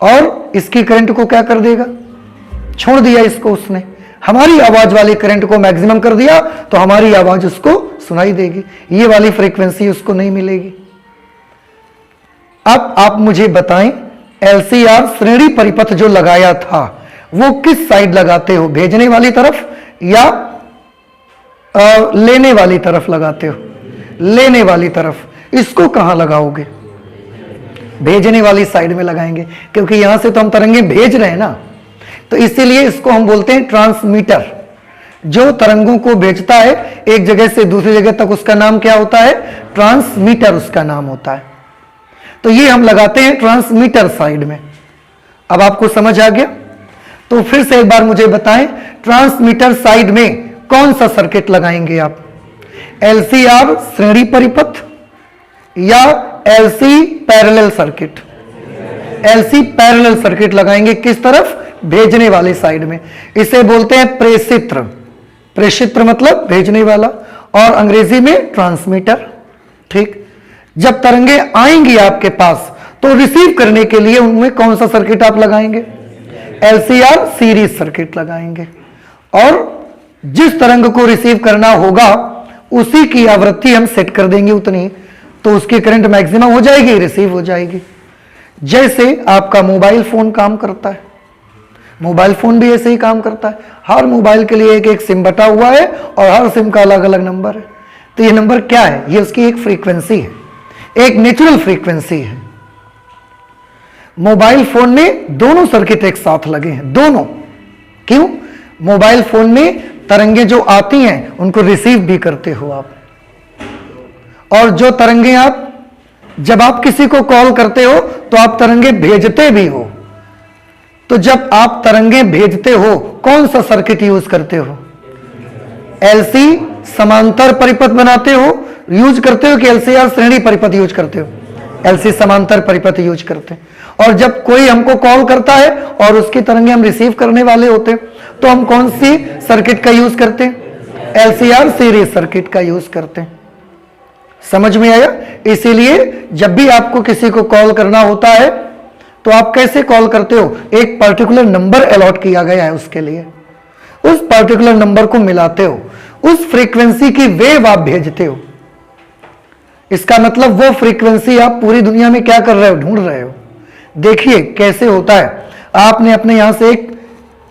और इसकी करंट को क्या कर देगा, छोड़ दिया इसको उसने। हमारी आवाज वाली करंट को मैक्सिमम कर दिया तो हमारी आवाज उसको सुनाई देगी, ये वाली फ्रीक्वेंसी उसको नहीं मिलेगी। अब आप मुझे बताएं, LCR श्रेणी परिपथ जो लगाया था वो किस साइड लगाते हो, भेजने वाली तरफ या लेने वाली तरफ लगाते हो? लेने वाली तरफ। इसको कहां लगाओगे, भेजने वाली साइड में लगाएंगे, क्योंकि यहां से तो हम तरंगे भेज रहे हैं ना। तो इसीलिए इसको हम बोलते हैं ट्रांसमीटर। जो तरंगों को भेजता है एक जगह से दूसरी जगह तक, उसका नाम क्या होता है, ट्रांसमीटर उसका नाम होता है। तो ये हम लगाते हैं ट्रांसमीटर साइड में। अब आपको समझ आ गया? तो फिर से एक बार मुझे बताएं, ट्रांसमीटर साइड में कौन सा सर्किट लगाएंगे आप, LCR श्रेणी परिपथ या LC parallel circuit? LC parallel circuit लगाएंगे, किस तरफ, भेजने वाली साइड में। इसे बोलते हैं प्रेषित्र। प्रेषित्र मतलब भेजने वाला, और अंग्रेजी में ट्रांसमीटर। ठीक, जब तरंगे आएंगी आपके पास तो रिसीव करने के लिए उनमें कौन सा सर्किट आप लगाएंगे, LCR सीरीज सर्किट लगाएंगे, और जिस तरंग को रिसीव करना होगा उसी की आवृत्ति हम सेट कर देंगे उतनी। तो उसकी करंट मैक्सिमम हो जाएगी, रिसीव हो जाएगी। जैसे आपका मोबाइल फोन काम करता है, मोबाइल फोन भी ऐसे ही काम करता है। हर मोबाइल के लिए एक एक सिम बटा हुआ है और हर सिम का अलग अलग नंबर है। तो ये नंबर क्या है? ये उसकी एक फ्रीक्वेंसी है, एक नेचुरल फ्रीक्वेंसी है। मोबाइल फोन में दोनों सर्किट एक साथ लगे हैं, दोनों। क्यों? मोबाइल फोन में तरंगे जो आती हैं उनको रिसीव भी करते हो आप, और जो तरंगे आप, जब आप किसी को कॉल करते हो तो आप तरंगे भेजते भी हो। तो जब आप तरंगे भेजते हो, कौन सा सर्किट यूज करते हो? एलसी समांतर परिपथ बनाते हो, यूज करते हो कि एलसीआर श्रेणी परिपथ यूज करते हो? एलसी समांतर परिपथ यूज करते हैं। और जब कोई हमको कॉल करता है और उसकी तरंगे हम रिसीव करने वाले होते हैं, तो हम कौन सी सर्किट का यूज करते हैं? एलसीआर सीरीज सर्किट का यूज करते हैं। समझ में आया? इसीलिए जब भी आपको किसी को कॉल करना होता है तो आप कैसे कॉल करते हो? एक पर्टिकुलर नंबर अलॉट किया गया है उसके लिए, उस पर्टिकुलर नंबर को मिलाते हो, उस फ्रीक्वेंसी की वेव आप भेजते हो। इसका मतलब वो फ्रीक्वेंसी आप पूरी दुनिया में क्या कर रहे हो? ढूंढ रहे हो। देखिए कैसे होता है। आपने अपने यहां से एक,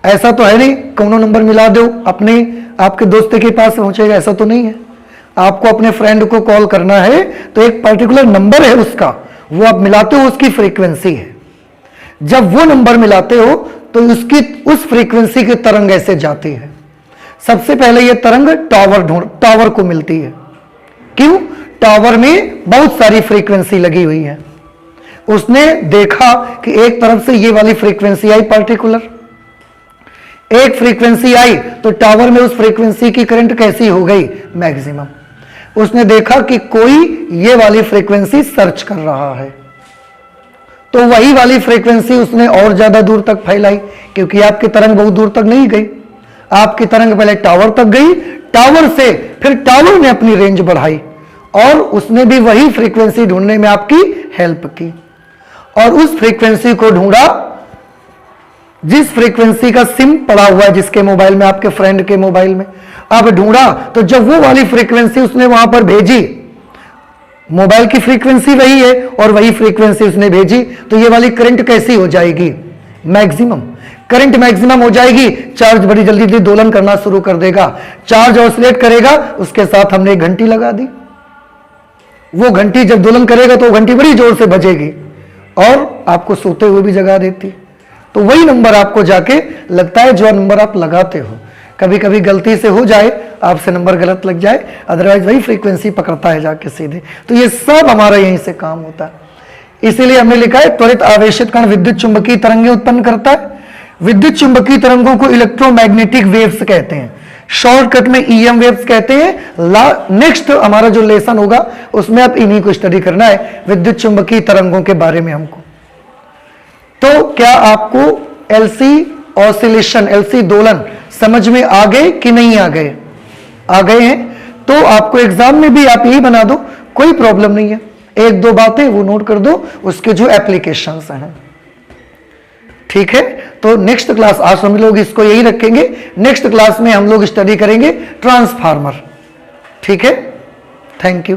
ऐसा तो है नहीं कोनो नंबर मिला दो अपने आपके दोस्त के पास पहुंचेगा, ऐसा तो नहीं है। आपको अपने फ्रेंड को कॉल करना है तो एक पर्टिकुलर नंबर है उसका, वो आप मिलाते हो, उसकी फ्रीक्वेंसी है। जब वो नंबर मिलाते हो तो उसकी उस फ्रीक्वेंसी की तरंग ऐसे जाती है। सबसे पहले ये तरंग टावर को मिलती है। क्यों? टावर में बहुत सारी फ्रीक्वेंसी लगी हुई है। उसने देखा कि एक तरफ से ये वाली फ्रीक्वेंसी आई पर्टिकुलर, एक फ्रीक्वेंसी आई तो टावर में उस फ्रीक्वेंसी की करंट कैसी हो गई? मैक्सिमम। उसने देखा कि कोई ये वाली फ्रीक्वेंसी सर्च कर रहा है, तो वही वाली फ्रीक्वेंसी उसने और ज्यादा दूर तक फैलाई, क्योंकि आपकी तरंग बहुत दूर तक नहीं गई। आपकी तरंग पहले टावर तक गई, टावर से फिर टावर ने अपनी रेंज बढ़ाई और उसने भी वही फ्रीक्वेंसी ढूंढने में आपकी हेल्प की, और उस फ्रीक्वेंसी को ढूंढा जिस फ्रीक्वेंसी का सिम पड़ा हुआ है जिसके मोबाइल में, आपके फ्रेंड के मोबाइल में। अब ढूंढा तो जब वो वाली फ्रीक्वेंसी उसने वहां पर भेजी, मोबाइल की फ्रीक्वेंसी वही है और वही फ्रीक्वेंसी उसने भेजी, तो ये वाली करंट कैसी हो जाएगी? मैक्सिमम। करंट मैक्सिमम हो जाएगी, चार्ज बड़ी जल्दी दोलन करना शुरू कर देगा। चार्ज ऑसिलेट करेगा, उसके साथ हमने एक घंटी लगा दी। वो घंटी जब दोलन करेगा तो घंटी बड़ी जोर से बजेगी और आपको सोते हुए भी जगा देती। तो वही नंबर आपको जाके लगता है जो नंबर आप लगाते हो। कभी कभी गलती से हो जाए, आपसे नंबर गलत लग जाए, अदरवाइज वही फ्रीक्वेंसी पकड़ता है जाके सीधे। तो ये सब हमारा यहीं से काम होता है। इसीलिए हमने लिखा है त्वरित आवेशित कण विद्युत चुंबकीय तरंगें उत्पन्न करता है। विद्युत चुंबकीय तरंगों को इलेक्ट्रोमैग्नेटिक वेव्स कहते हैं, शॉर्टकट में ईएम वेव्स कहते हैं। नेक्स्ट हमारा जो लेसन होगा उसमें आप इन्हीं को स्टडी करना है, विद्युत चुंबकीय तरंगों के बारे में हमको। तो क्या आपको एलसी ऑसिलेशन, एलसी दोलन समझ में आ गए कि नहीं आ गए? आ गए हैं तो आपको एग्जाम में भी आप यही बना दो, कोई प्रॉब्लम नहीं है। एक दो बातें वो नोट कर दो, उसके जो एप्लीकेशंस हैं। ठीक है, तो नेक्स्ट क्लास, आज हम लोग इसको यही रखेंगे। नेक्स्ट क्लास में हम लोग स्टडी करेंगे ट्रांसफार्मर। ठीक है, थैंक यू।